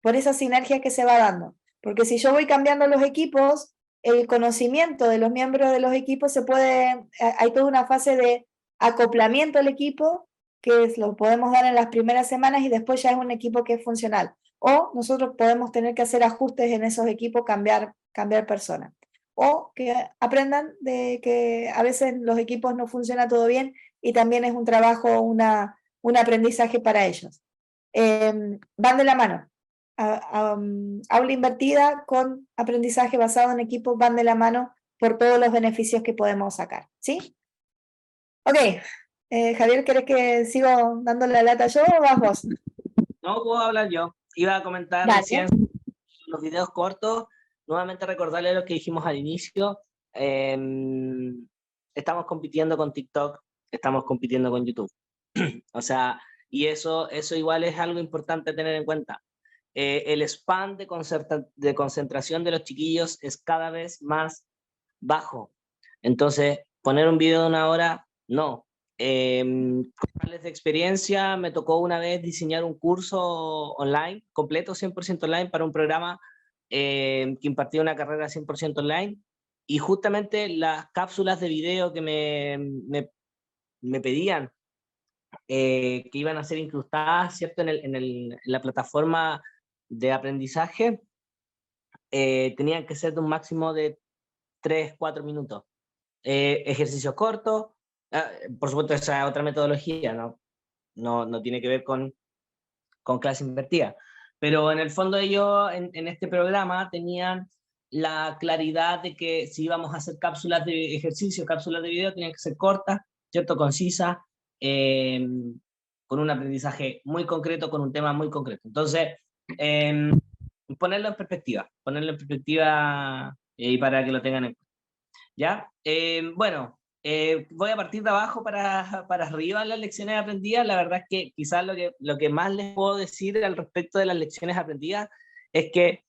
por esa sinergia que se va dando. Porque si yo voy cambiando los equipos, el conocimiento de los miembros de los equipos hay toda una fase de acoplamiento al equipo, que lo podemos dar en las primeras semanas y después ya es un equipo que es funcional. O nosotros podemos tener que hacer ajustes en esos equipos, cambiar personas. O que aprendan de que a veces los equipos no funcionan todo bien y también es un trabajo, un aprendizaje para ellos. Van de la mano. Aula invertida con aprendizaje basado en equipos van de la mano por todos los beneficios que podemos sacar. ¿Sí? Ok. Javier, ¿querés que sigo dando la lata yo o vas vos? No, puedo hablar yo. Iba a comentar Dale. recién los videos cortos. Nuevamente recordarles lo que dijimos al inicio. Estamos compitiendo con TikTok, estamos compitiendo con YouTube. O sea, y eso igual es algo importante a tener en cuenta. el span de concentración de los chiquillos es cada vez más bajo. Entonces, poner un video de 1 hora, no. Contarles de experiencia, me tocó una vez diseñar un curso online, completo, 100% online, para un programa que impartía una carrera 100% online, y justamente las cápsulas de video que me pedían, que iban a ser incrustadas, ¿cierto?, en la plataforma de aprendizaje, tenían que ser de un máximo de 3-4 minutos. Ejercicios cortos, por supuesto esa es otra metodología, no tiene que ver con clase invertida, pero en el fondo ellos en este programa tenían la claridad de que si íbamos a hacer cápsulas de ejercicio, cápsulas de video, tenían que ser cortas, ¿cierto?, concisas, con un aprendizaje muy concreto, con un tema muy concreto. Entonces, ponerlo en perspectiva, y para que lo tengan en cuenta. ¿Ya? Bueno, voy a partir de abajo para arriba en las lecciones aprendidas. La verdad es que quizás lo que más les puedo decir al respecto de las lecciones aprendidas es que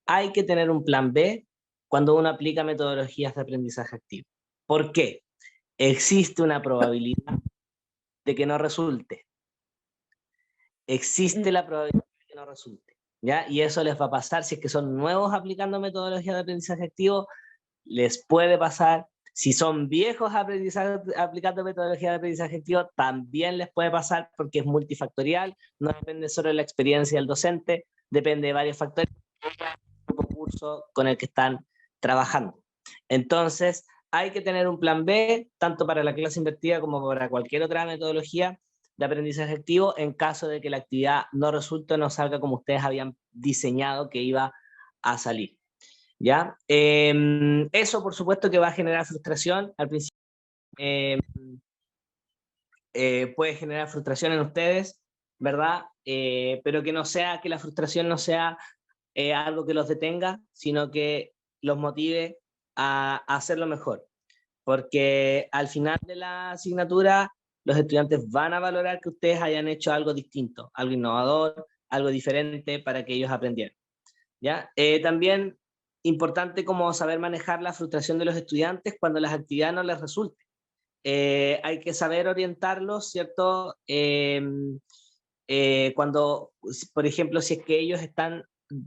hay que tener un plan B cuando uno aplica metodologías de aprendizaje activo. ¿Por qué? Existe una probabilidad de que no resulte. Existe la probabilidad de que no resulte, ¿ya? Y eso les va a pasar si es que son nuevos aplicando metodologías de aprendizaje activo, les puede pasar. Si son viejos aplicando metodologías de aprendizaje activo, también les puede pasar, porque es multifactorial, no depende solo de la experiencia del docente, depende de varios factores, el curso con el que están trabajando. Entonces, hay que tener un plan B, tanto para la clase invertida como para cualquier otra metodología de aprendizaje activo, en caso de que la actividad no resulte o no salga como ustedes habían diseñado que iba a salir. ¿Ya? Eso, por supuesto, que va a generar frustración al principio. Puede generar frustración en ustedes, ¿verdad? Pero que la frustración no sea algo que los detenga, sino que los motive a hacerlo mejor. Porque al final de la asignatura, los estudiantes van a valorar que ustedes hayan hecho algo distinto, algo innovador, algo diferente para que ellos aprendieran. ¿Ya? También importante como saber manejar la frustración de los estudiantes cuando las actividades no les resulten. Hay que saber orientarlos, ¿cierto? Cuando, por ejemplo, si es que ellos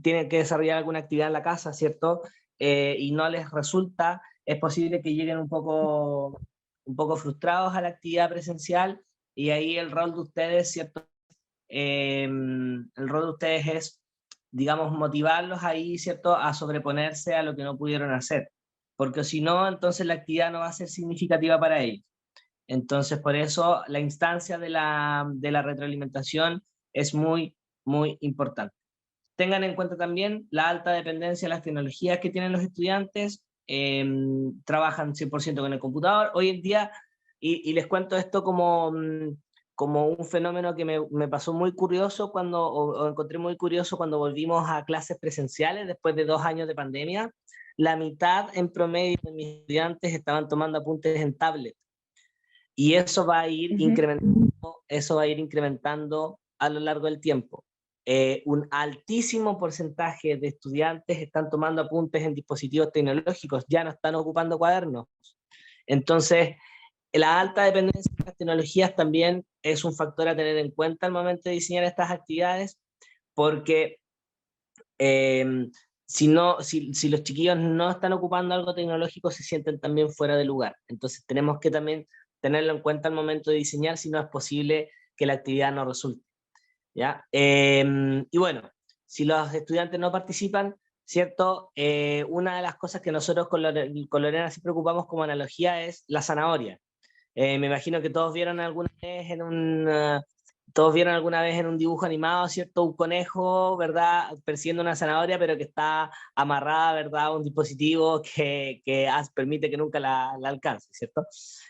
tienen que desarrollar alguna actividad en la casa, ¿cierto? Y no les resulta, es posible que lleguen un poco frustrados a la actividad presencial, y ahí el rol de ustedes, ¿cierto? El rol de ustedes es, digamos, motivarlos ahí, ¿cierto?, a sobreponerse a lo que no pudieron hacer, porque si no, entonces la actividad no va a ser significativa para ellos. Entonces, por eso la instancia de la retroalimentación es muy, muy importante. Tengan en cuenta también la alta dependencia de las tecnologías que tienen los estudiantes, trabajan 100% con el computador. Hoy en día, y les cuento esto como un fenómeno que me pasó muy curioso o encontré muy curioso cuando volvimos a clases presenciales después de 2 años de pandemia. La mitad en promedio de mis estudiantes estaban tomando apuntes en tablet. Y eso va a ir incrementando a lo largo del tiempo. Un altísimo porcentaje de estudiantes están tomando apuntes en dispositivos tecnológicos, ya no están ocupando cuadernos. Entonces, la alta dependencia de las tecnologías también es un factor a tener en cuenta al momento de diseñar estas actividades, porque si los chiquillos no están ocupando algo tecnológico, se sienten también fuera de lugar. Entonces tenemos que también tenerlo en cuenta al momento de diseñar, si no es posible que la actividad no resulte, ¿ya? Y bueno, si los estudiantes no participan, ¿cierto? Una de las cosas que nosotros con Lorena sí preocupamos como analogía es la zanahoria. Me imagino que todos vieron alguna vez en un dibujo animado, ¿cierto? Un conejo, ¿verdad?, persiguiendo una zanahoria, pero que está amarrada, ¿verdad?, a un dispositivo que permite que nunca la alcance, ¿cierto?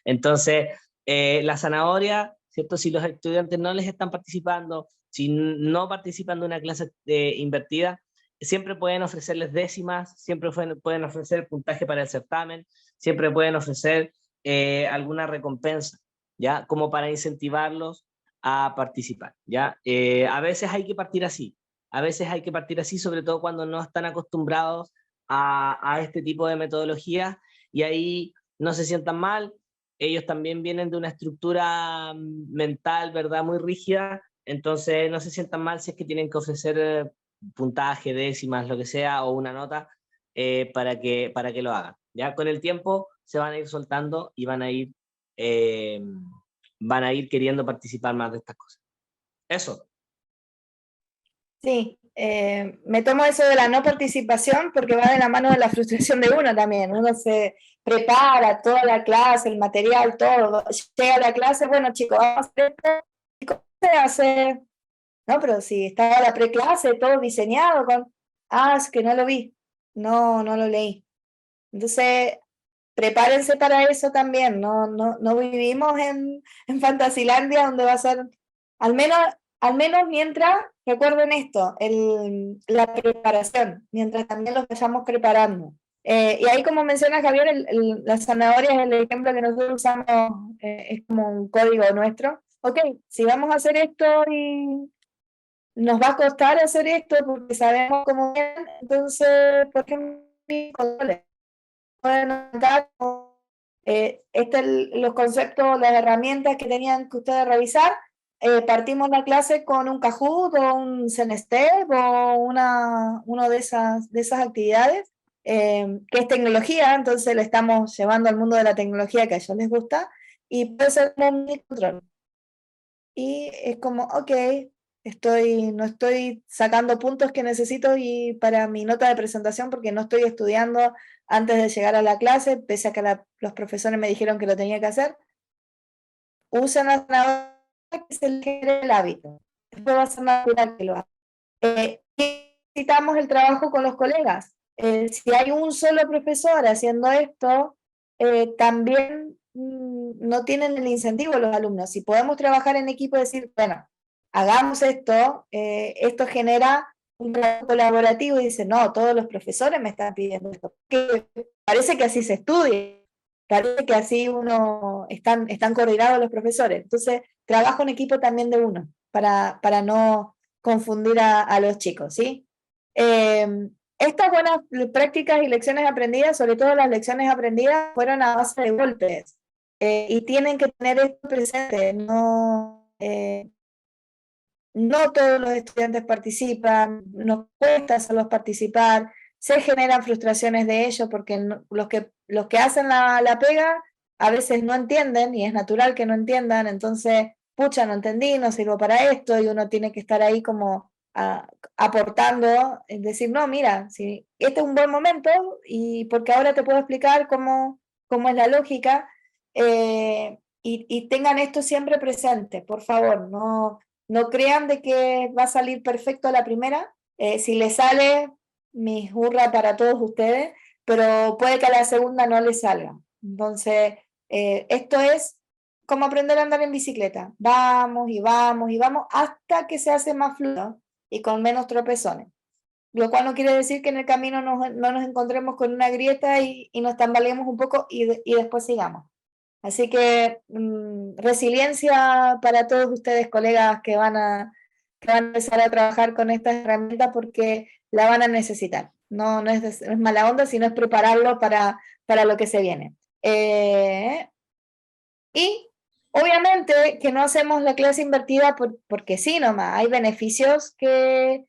Entonces, la zanahoria, ¿cierto?, si los estudiantes no les están participando, si no participan de una clase invertida, siempre pueden ofrecerles décimas, siempre pueden ofrecer puntaje para el certamen, siempre pueden ofrecer alguna recompensa, ¿ya?, como para incentivarlos a participar, ¿ya? A veces hay que partir así, A veces hay que partir así, sobre todo cuando no están acostumbrados a este tipo de metodología, y ahí no se sientan mal. Ellos también vienen de una estructura mental, ¿verdad?, muy rígida, entonces no se sientan mal si es que tienen que ofrecer puntaje, décimas, lo que sea, o una nota, para que lo hagan. Ya con el tiempo se van a ir soltando y van a ir queriendo participar más de estas cosas. Eso. Sí, me tomo eso de la no participación porque va de la mano de la frustración de uno también. Uno se prepara toda la clase, el material, todo. Llega a la clase, bueno chicos, vamos a hacer esto. ¿Y cómo se hace? No, pero si estaba la preclase, todo diseñado con... Ah, es que no lo vi, no lo leí. Entonces, prepárense para eso también. No vivimos en Fantasilandia donde va a ser, al menos mientras, recuerden esto, la preparación, mientras también los vayamos preparando. Y ahí, como menciona Javier, la zanahoria es el ejemplo que nosotros usamos, es como un código nuestro. Ok, si vamos a hacer esto y nos va a costar hacer esto porque sabemos cómo es, entonces, por ejemplo, pueden anotar los conceptos, las herramientas que tenían que ustedes revisar. Partimos la clase con un Kahoot o un Zenstep o una de esas actividades, que es tecnología, entonces le estamos llevando al mundo de la tecnología que a ellos les gusta, y puede ser un mini control. Y es como, ok, no estoy sacando puntos que necesito y para mi nota de presentación porque no estoy estudiando antes de llegar a la clase, pese a que los profesores me dijeron que lo tenía que hacer. Usen la zanahoria, que se les genere el hábito. Después va a ser natural que lo hagan. Necesitamos el trabajo con los colegas. Si hay un solo profesor haciendo esto, también no tienen el incentivo los alumnos. Si podemos trabajar en equipo y decir, bueno, hagamos esto, esto genera un trabajo colaborativo y dice, no, todos los profesores me están pidiendo esto. Que parece que así se estudia, parece que así están coordinados los profesores. Entonces, trabajo en equipo también de uno, para no confundir a los chicos, ¿sí? Estas buenas prácticas y lecciones aprendidas, sobre todo las lecciones aprendidas, fueron a base de golpes, y tienen que tener esto presente. No todos los estudiantes participan, nos cuesta hacerlos participar, se generan frustraciones de ellos porque los que hacen la pega a veces no entienden, y es natural que no entiendan, entonces, pucha, no entendí, no sirvo para esto, y uno tiene que estar ahí como aportando, es decir, no, mira, si este es un buen momento, y porque ahora te puedo explicar cómo es la lógica, y tengan esto siempre presente, por favor, no crean de que va a salir perfecto a la primera. Si les sale, mis hurra para todos ustedes, pero puede que a la segunda no les salga. Entonces, esto es como aprender a andar en bicicleta. Vamos y vamos y vamos hasta que se hace más fluido y con menos tropezones. Lo cual no quiere decir que en el camino no nos encontremos con una grieta y nos tambaleemos un poco y después sigamos. Así que resiliencia para todos ustedes, colegas, que van a empezar a trabajar con estas herramientas porque la van a necesitar. No es mala onda, sino es prepararlo para lo que se viene. Y obviamente que no hacemos la clase invertida porque sí nomás, hay beneficios que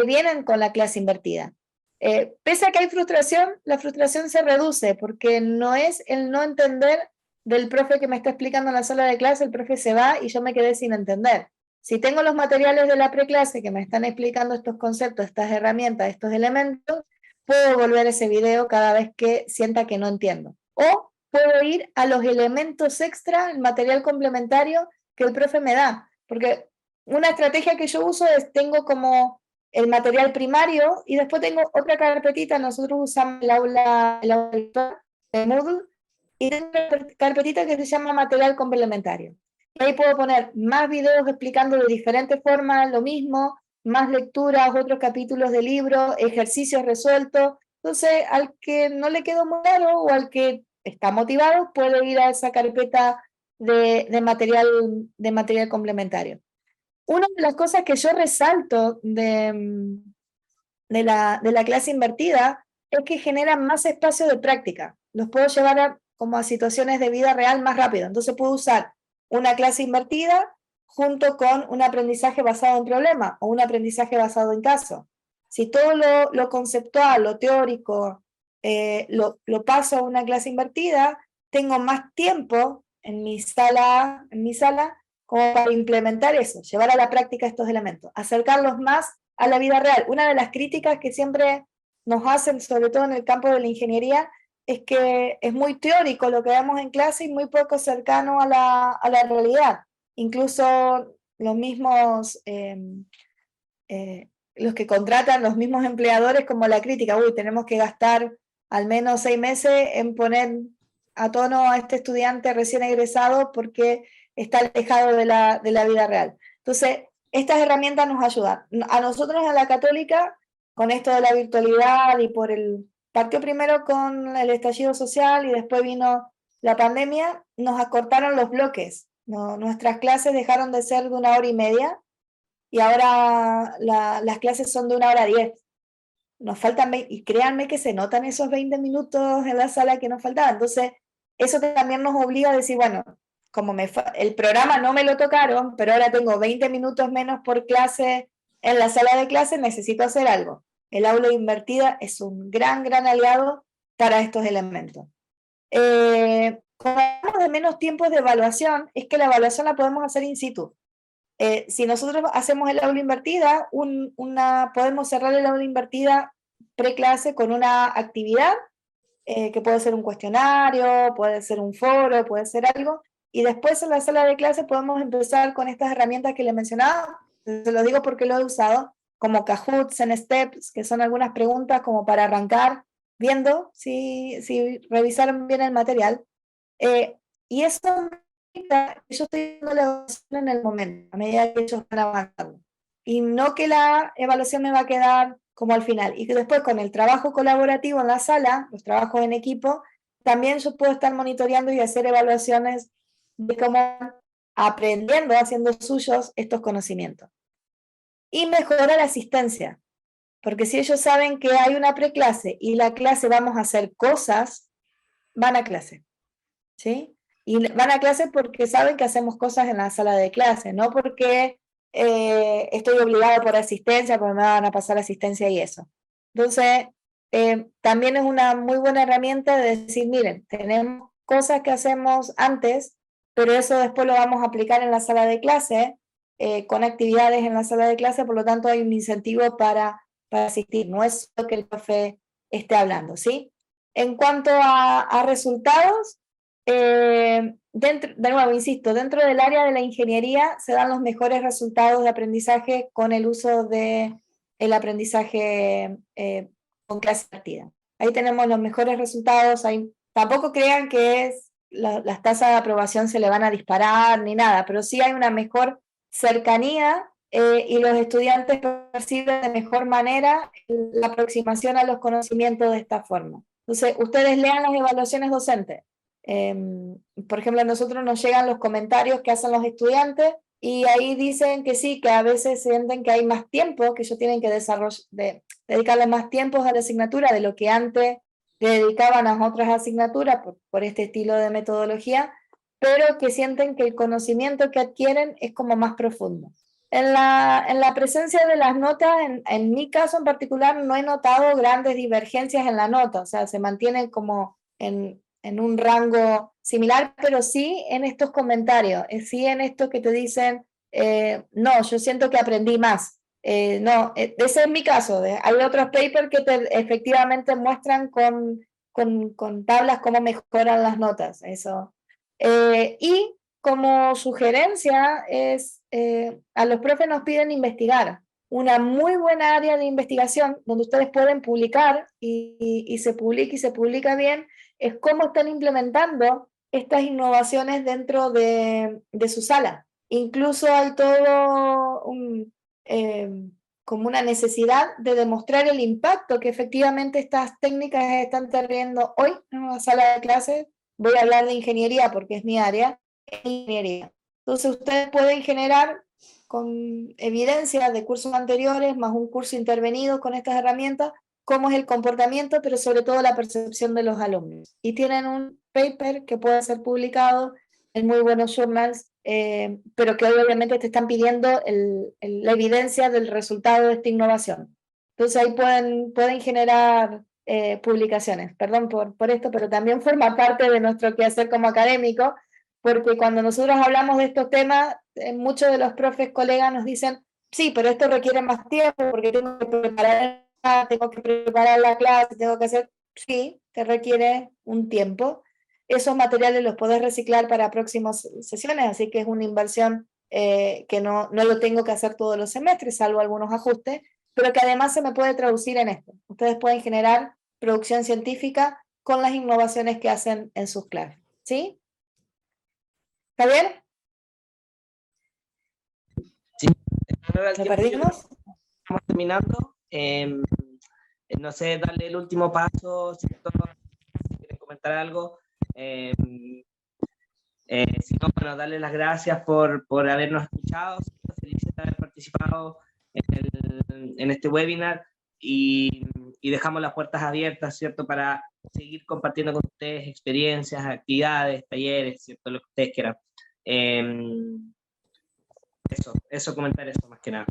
vienen con la clase invertida. Pese a que hay frustración, la frustración se reduce porque no es el no entender del profe que me está explicando en la sala de clase, el profe se va y yo me quedé sin entender. Si tengo los materiales de la preclase que me están explicando estos conceptos, estas herramientas, estos elementos, puedo volver a ese video cada vez que sienta que no entiendo. O puedo ir a los elementos extra, el material complementario que el profe me da. Porque una estrategia que yo uso es, tengo como el material primario y después tengo otra carpetita, nosotros usamos el aula de Moodle, y tengo una carpetita que se llama material complementario. Y ahí puedo poner más videos explicando de diferentes formas lo mismo, más lecturas, otros capítulos de libro, ejercicios resueltos. Entonces, al que no le quedó muy claro o al que está motivado, puede ir a esa carpeta de material complementario. una de las cosas que yo resalto de la clase invertida es que genera más espacio de práctica. Los puedo llevar como a situaciones de vida real más rápido. Entonces puedo usar una clase invertida junto con un aprendizaje basado en problema o un aprendizaje basado en caso. Si todo lo conceptual, lo teórico, lo paso a una clase invertida, tengo más tiempo en mi sala como para implementar eso, llevar a la práctica estos elementos, acercarlos más a la vida real. Una de las críticas que siempre nos hacen, sobre todo en el campo de la ingeniería, es que es muy teórico lo que vemos en clase y muy poco cercano a la realidad. Incluso los mismos, los que contratan, los mismos empleadores, como la crítica, tenemos que gastar al menos 6 meses en poner a tono a este estudiante recién egresado porque está alejado de la vida real. Entonces, estas herramientas nos ayudan. A nosotros en la Católica, con esto de la virtualidad y partió primero con el estallido social y después vino la pandemia, nos acortaron los bloques. Nuestras clases dejaron de ser de 1 hora y media y ahora las clases son de 1 hora 10. Nos faltan, y créanme que se notan esos 20 minutos en la sala que nos faltaban. Entonces, eso también nos obliga a decir, bueno, como el programa no me lo tocaron, pero ahora tengo 20 minutos menos por clase en la sala de clase, necesito hacer algo. El aula invertida es un gran aliado para estos elementos. Cuando hablamos de menos tiempos de evaluación, es que la evaluación la podemos hacer in situ. Si nosotros hacemos el aula invertida, podemos cerrar el aula invertida preclase con una actividad, que puede ser un cuestionario, puede ser un foro, puede ser algo, y después en la sala de clase podemos empezar con estas herramientas que les mencionaba. Se los digo porque lo he usado, como Kahoot, Zensteps, que son algunas preguntas como para arrancar viendo si revisaron bien el material. Y eso yo estoy dando la evaluación en el momento, a medida que ellos van avanzando. Y no que la evaluación me va a quedar como al final. Y que después con el trabajo colaborativo en la sala, los trabajos en equipo, también yo puedo estar monitoreando y hacer evaluaciones de cómo aprendiendo, haciendo suyos estos conocimientos. Y mejorar la asistencia. Porque si ellos saben que hay una preclase y la clase vamos a hacer cosas, van a clase. ¿Sí? Y van a clase porque saben que hacemos cosas en la sala de clase, no porque estoy obligado por asistencia, porque me van a pasar asistencia y eso. Entonces, también es una muy buena herramienta de decir, miren, tenemos cosas que hacemos antes, pero eso después lo vamos a aplicar en la sala de clase, con actividades en la sala de clase, por lo tanto hay un incentivo para asistir, no es lo que el profe esté hablando, ¿sí? En cuanto a resultados, de nuevo, insisto, dentro del área de la ingeniería se dan los mejores resultados de aprendizaje con el uso del aprendizaje con clase partida. Ahí tenemos los mejores resultados. Tampoco crean que las tasas de aprobación se le van a disparar ni nada, pero sí hay una mejor cercanía y los estudiantes perciben de mejor manera la aproximación a los conocimientos de esta forma. Entonces, ustedes lean las evaluaciones docentes. Por ejemplo, a nosotros nos llegan los comentarios que hacen los estudiantes y ahí dicen que sí, que a veces sienten que hay más tiempo, que ellos tienen que dedicarle más tiempo a la asignatura de lo que antes le dedicaban a otras asignaturas por este estilo de metodología, pero que sienten que el conocimiento que adquieren es como más profundo. En la presencia de las notas, en mi caso en particular, no he notado grandes divergencias en la nota, o sea, se mantienen como en un rango similar, pero sí en estos comentarios, sí en estos que te dicen, no, yo siento que aprendí más. No, ese es mi caso. Hay otros papers que efectivamente muestran con tablas cómo mejoran las notas. Eso. Y como sugerencia es, a los profes nos piden investigar. Una muy buena área de investigación donde ustedes pueden publicar y se publica bien, es cómo están implementando estas innovaciones dentro de su sala. Incluso hay todo como una necesidad de demostrar el impacto que efectivamente estas técnicas están teniendo hoy en una sala de clases. Voy a hablar de ingeniería porque es mi área, ingeniería. Entonces ustedes pueden generar con evidencia de cursos anteriores, más un curso intervenido con estas herramientas, cómo es el comportamiento, pero sobre todo la percepción de los alumnos. Y tienen un paper que puede ser publicado en muy buenos journals, pero que obviamente te están pidiendo la evidencia del resultado de esta innovación. Entonces ahí pueden generar publicaciones. Perdón por esto, pero también forma parte de nuestro quehacer como académico, porque cuando nosotros hablamos de estos temas, muchos de los profes colegas nos dicen, sí, pero esto requiere más tiempo porque tengo que preparar la clase, tengo que hacer, sí, te requiere un tiempo. Esos materiales los podés reciclar para próximas sesiones, así que es una inversión que no lo tengo que hacer todos los semestres, salvo algunos ajustes, pero que además se me puede traducir en esto. Ustedes pueden generar producción científica con las innovaciones que hacen en sus clases, ¿sí? ¿Está bien? Sí. ¿Lo perdimos? Estamos terminando. No sé, darle el último paso, si quieren comentar algo. Si no, bueno, darle las gracias por habernos escuchado, felices de haber participado en este webinar y dejamos las puertas abiertas, ¿cierto?, para seguir compartiendo con ustedes experiencias, actividades, talleres, ¿cierto?, lo que ustedes quieran. Eso, comentar eso más que nada.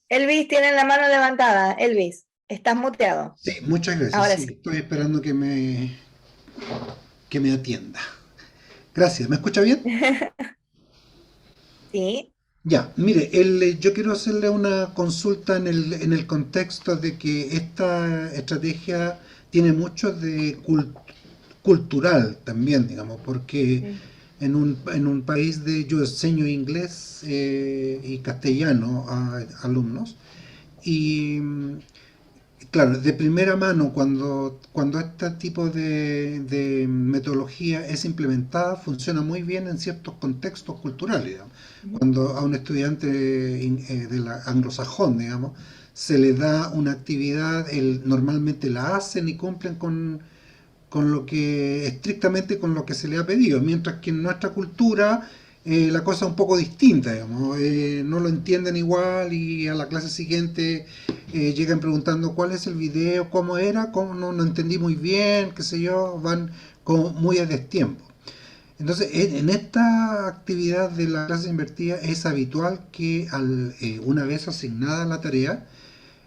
Elvis tiene la mano levantada. Elvis, estás muteado. Sí, muchas gracias. Ahora sí, sí. estoy esperando que me atienda. Gracias. ¿Me escucha bien? Sí. Ya, mire, yo quiero hacerle una consulta en el contexto de que esta estrategia tiene mucho de cultural también, digamos, porque en un país yo enseño inglés y castellano a alumnos y claro, de primera mano cuando este tipo de metodología es implementada funciona muy bien en ciertos contextos culturales, digamos. Cuando a un estudiante anglosajón, digamos, se le da una actividad, normalmente la hacen y cumplen estrictamente con lo que se le ha pedido, mientras que en nuestra cultura la cosa es un poco distinta, digamos, no lo entienden igual y a la clase siguiente llegan preguntando cuál es el video, cómo era, cómo no entendí muy bien, qué sé yo, van como muy a destiempo. Entonces, en esta actividad de la clase invertida es habitual que una vez asignada la tarea,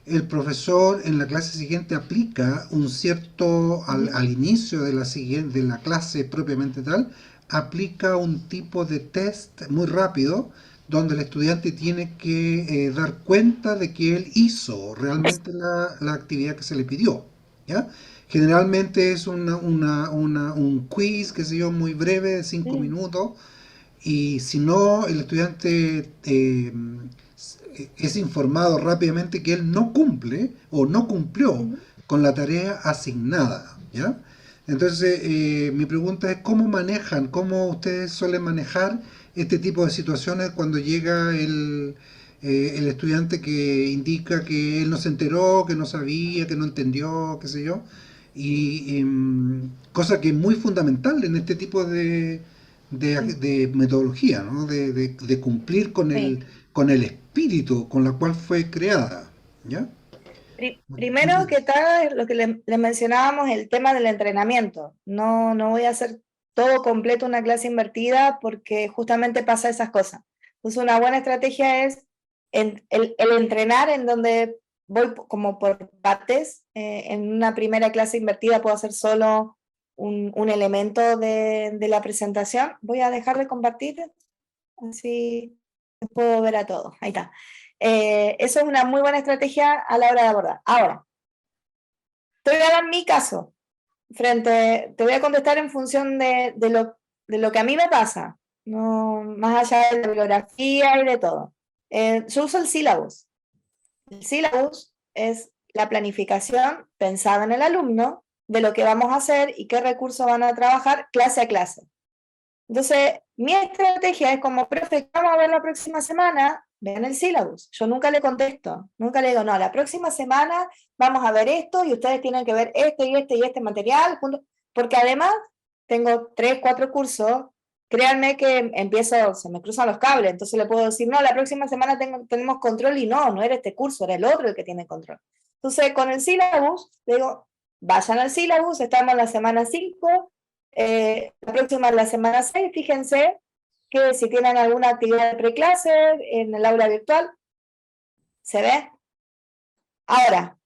el profesor en la clase siguiente aplica un cierto, al inicio de la clase propiamente tal, aplica un tipo de test muy rápido donde el estudiante tiene que dar cuenta de que él hizo realmente la actividad que se le pidió, ¿ya? Generalmente es un quiz, qué sé yo, muy breve, de 5 minutos, y si no, el estudiante es informado rápidamente que él no cumple o no cumplió con la tarea asignada, ¿ya? Entonces, mi pregunta es, ¿cómo ustedes suelen manejar este tipo de situaciones cuando llega el estudiante que indica que él no se enteró, que no sabía, que no entendió, qué sé yo? Cosa que es muy fundamental en este tipo de metodología, ¿no? De cumplir con el espíritu con la cual fue creada, ¿ya? Primero que tal, lo que le mencionábamos, el tema del entrenamiento. No voy a hacer todo completo una clase invertida porque justamente pasa esas cosas. Entonces una buena estrategia es el entrenar en donde voy como por partes. En una primera clase invertida puedo hacer solo un elemento de la presentación. Voy a dejar de compartir, así puedo ver a todos. Ahí está. Eso es una muy buena estrategia a la hora de abordar. Ahora, te voy a dar mi caso. Te voy a contestar en función de lo que a mí me pasa, no, más allá de la bibliografía y de todo. Yo uso el syllabus. El syllabus es la planificación pensada en el alumno de lo que vamos a hacer y qué recursos van a trabajar clase a clase. Entonces, mi estrategia es como, profe, vamos a ver la próxima semana, vean el syllabus. Yo nunca le contesto, nunca le digo, no, la próxima semana vamos a ver esto y ustedes tienen que ver este y este y este material, porque además tengo 3, 4 cursos créanme que se me cruzan los cables, entonces le puedo decir, no, la próxima semana tenemos control y no era este curso, era el otro el que tiene control. Entonces, con el syllabus, digo, vayan al syllabus, estamos en la semana 5, la próxima es la semana 6, fíjense que si tienen alguna actividad de preclase en el aula virtual, ¿se ve? Ahora,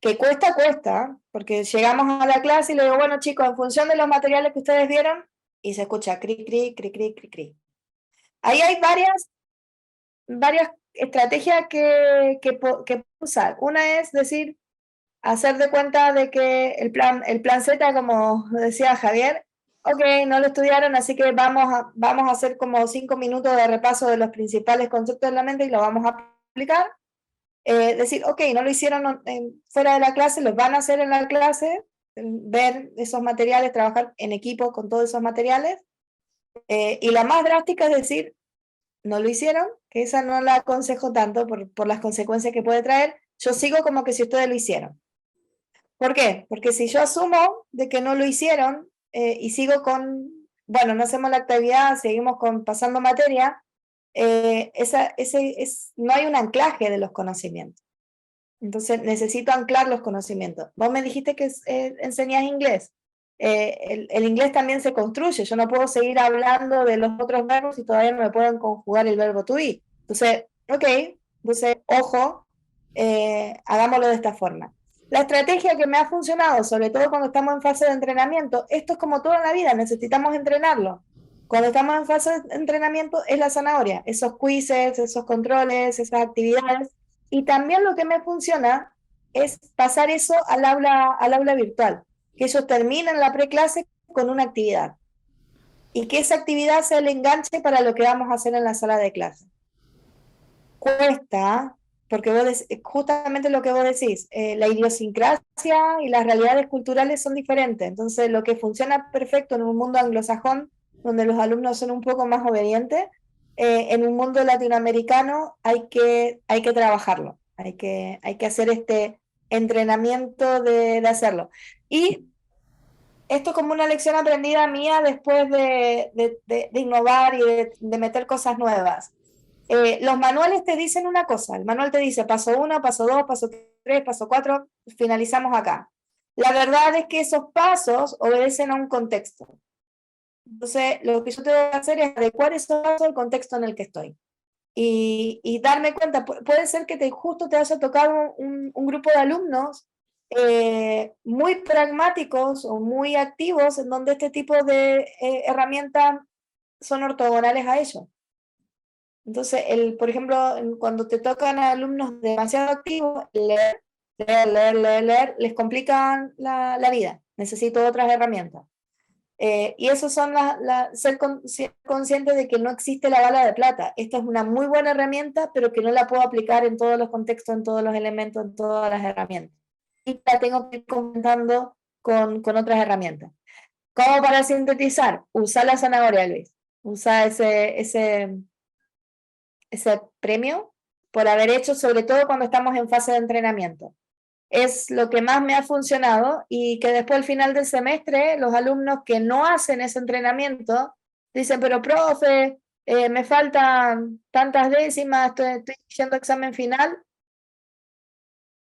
que cuesta, porque llegamos a la clase y le digo, bueno chicos, en función de los materiales que ustedes vieron, y se escucha cri, cri, cri, cri, cri, cri. Ahí hay varias estrategias que puedo usar. Una es decir, hacer de cuenta de que el plan Z, como decía Javier, ok, no lo estudiaron, así que vamos a hacer como 5 minutos de repaso de los principales conceptos de la mente y lo vamos a aplicar. Decir, ok, no lo hicieron fuera de la clase, los van a hacer en la clase, ver esos materiales, trabajar en equipo con todos esos materiales. Y la más drástica es decir, no lo hicieron, que esa no la aconsejo tanto por las consecuencias que puede traer, yo sigo como que si ustedes lo hicieron. ¿Por qué? Porque si yo asumo de que no lo hicieron y sigo bueno, no hacemos la actividad, seguimos pasando materia, no hay un anclaje de los conocimientos. Entonces necesito anclar los conocimientos. Vos me dijiste que enseñás inglés. El inglés también se construye. Yo no puedo seguir hablando de los otros verbos si todavía no me pueden conjugar el verbo to be. Entonces, ok, ojo, hagámoslo de esta forma. La estrategia que me ha funcionado, sobre todo cuando estamos en fase de entrenamiento, esto es como todo en la vida, necesitamos entrenarlo. Cuando estamos en fase de entrenamiento es la zanahoria, esos quizzes, esos controles, esas actividades. Y también lo que me funciona es pasar eso al aula virtual, que ellos terminen la preclase con una actividad y que esa actividad sea el enganche para lo que vamos a hacer en la sala de clase. Cuesta, porque justamente lo que vos decís, la idiosincrasia y las realidades culturales son diferentes, entonces lo que funciona perfecto en un mundo anglosajón, donde los alumnos son un poco más obedientes, en un mundo latinoamericano hay que trabajarlo, hay que hacer este entrenamiento de hacerlo. Y esto es como una lección aprendida mía después de innovar y de meter cosas nuevas. Los manuales te dicen una cosa, el manual te dice paso 1, paso 2, paso 3, paso 4, finalizamos acá. La verdad es que esos pasos obedecen a un contexto. Entonces, lo que yo tengo que hacer es adecuar esos pasos al contexto en el que estoy. Y darme cuenta, puede ser que justo te haya tocado un grupo de alumnos muy pragmáticos o muy activos, en donde este tipo de herramientas son ortogonales a ellos. Entonces, por ejemplo, cuando te tocan a alumnos demasiado activos, leer, les complican la vida. Necesito otras herramientas. Y eso son ser consciente de que no existe la bala de plata. Esta es una muy buena herramienta, pero que no la puedo aplicar en todos los contextos, en todos los elementos, en todas las herramientas. Y la tengo que ir comentando con otras herramientas. ¿Cómo para sintetizar? Usa la zanahoria, Luis. Usa ese premio por haber hecho, sobre todo cuando estamos en fase de entrenamiento. Es lo que más me ha funcionado y que después al final del semestre los alumnos que no hacen ese entrenamiento dicen, pero profe, me faltan tantas décimas, estoy yendo a examen final.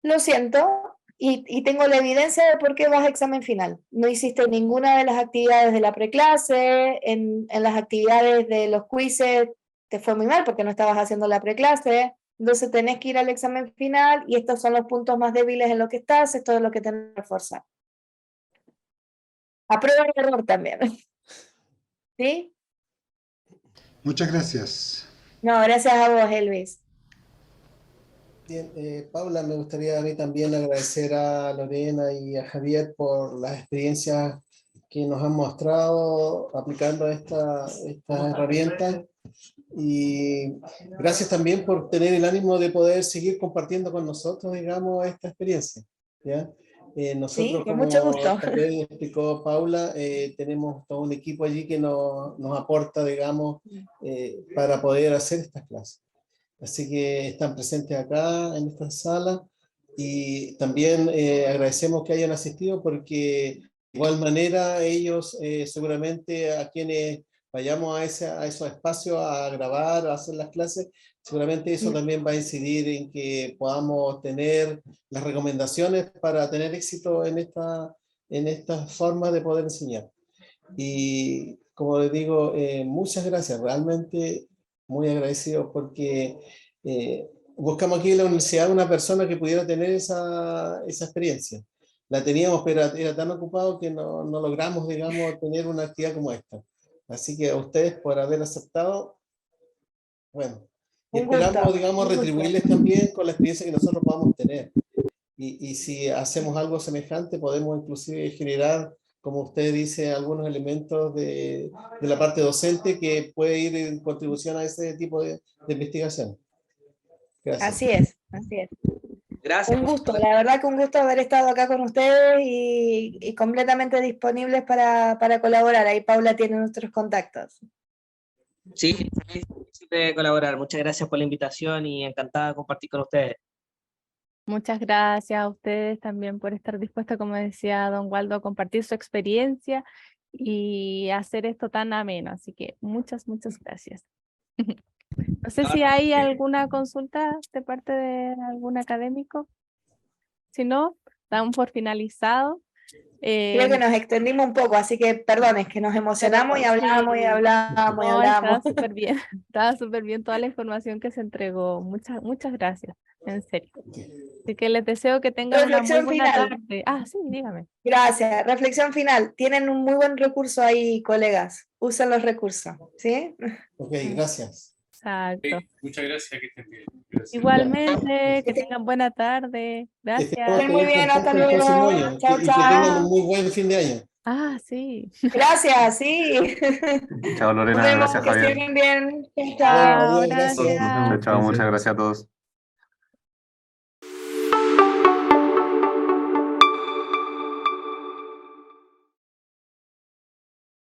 Lo siento y tengo la evidencia de por qué vas a examen final. No hiciste ninguna de las actividades de la preclase, en las actividades de los quizzes te fue muy mal porque no estabas haciendo la preclase. Entonces tenés que ir al examen final y estos son los puntos más débiles en lo que estás, esto es lo que tenés que reforzar. A prueba y error también. ¿Sí? Muchas gracias. No, gracias a vos, Elvis. Bien, Paula, me gustaría a mí también agradecer a Lorena y a Javier por las experiencias que nos han mostrado aplicando estas herramientas. Y gracias también por tener el ánimo de poder seguir compartiendo con nosotros, digamos, esta experiencia, ¿ya? Nosotros, sí, con mucho gusto. También explicó Paula, tenemos todo un equipo allí que nos aporta, digamos, para poder hacer estas clases. Así que están presentes acá en esta sala y también agradecemos que hayan asistido porque de igual manera ellos seguramente a quienes vayamos a esos espacios a grabar, a hacer las clases, seguramente eso también va a incidir en que podamos tener las recomendaciones para tener éxito en esta forma de poder enseñar. Y como les digo, muchas gracias, realmente muy agradecido porque buscamos aquí en la universidad una persona que pudiera tener esa experiencia. La teníamos, pero era tan ocupado que no logramos, digamos, tener una actividad como esta. Así que a ustedes por haber aceptado, bueno, y esperamos, digamos, retribuirles también con la experiencia que nosotros podamos tener. Y si hacemos algo semejante, podemos inclusive generar, como usted dice, algunos elementos de la parte docente que puede ir en contribución a ese tipo de investigación. Gracias. Así es, así es. Gracias. Un gusto, la verdad que un gusto haber estado acá con ustedes y completamente disponibles para colaborar. Ahí Paula tiene nuestros contactos. Sí, feliz de colaborar. Muchas gracias por la invitación y encantada de compartir con ustedes. Muchas gracias a ustedes también por estar dispuestos, como decía don Waldo, a compartir su experiencia y hacer esto tan ameno. Así que muchas gracias. No sé si hay alguna consulta de parte de algún académico. Si no, damos por finalizado. Creo que nos extendimos un poco, así que perdón, es que nos emocionamos y hablamos y hablamos y No, hablamos. estaba súper bien toda la información que se entregó. Muchas gracias, en serio. Así que les deseo que tengan una muy Reflexión buena final. tarde. Ah, sí, dígame. Gracias. Reflexión final. Tienen un muy buen recurso ahí, colegas. Usen los recursos, ¿sí? Ok, gracias. Exacto. Muchas gracias, que estén bien. Gracias. Igualmente, que tengan buena tarde. Gracias. Muy bien, hasta luego. Chao, Y que tengan chao. un muy buen fin de año. Ah, sí. Gracias, sí. Chao, Lorena, Nos vemos, gracias, que Javier. estén bien. Chao, Chao, chao. gracias. Chao, muchas gracias a todos.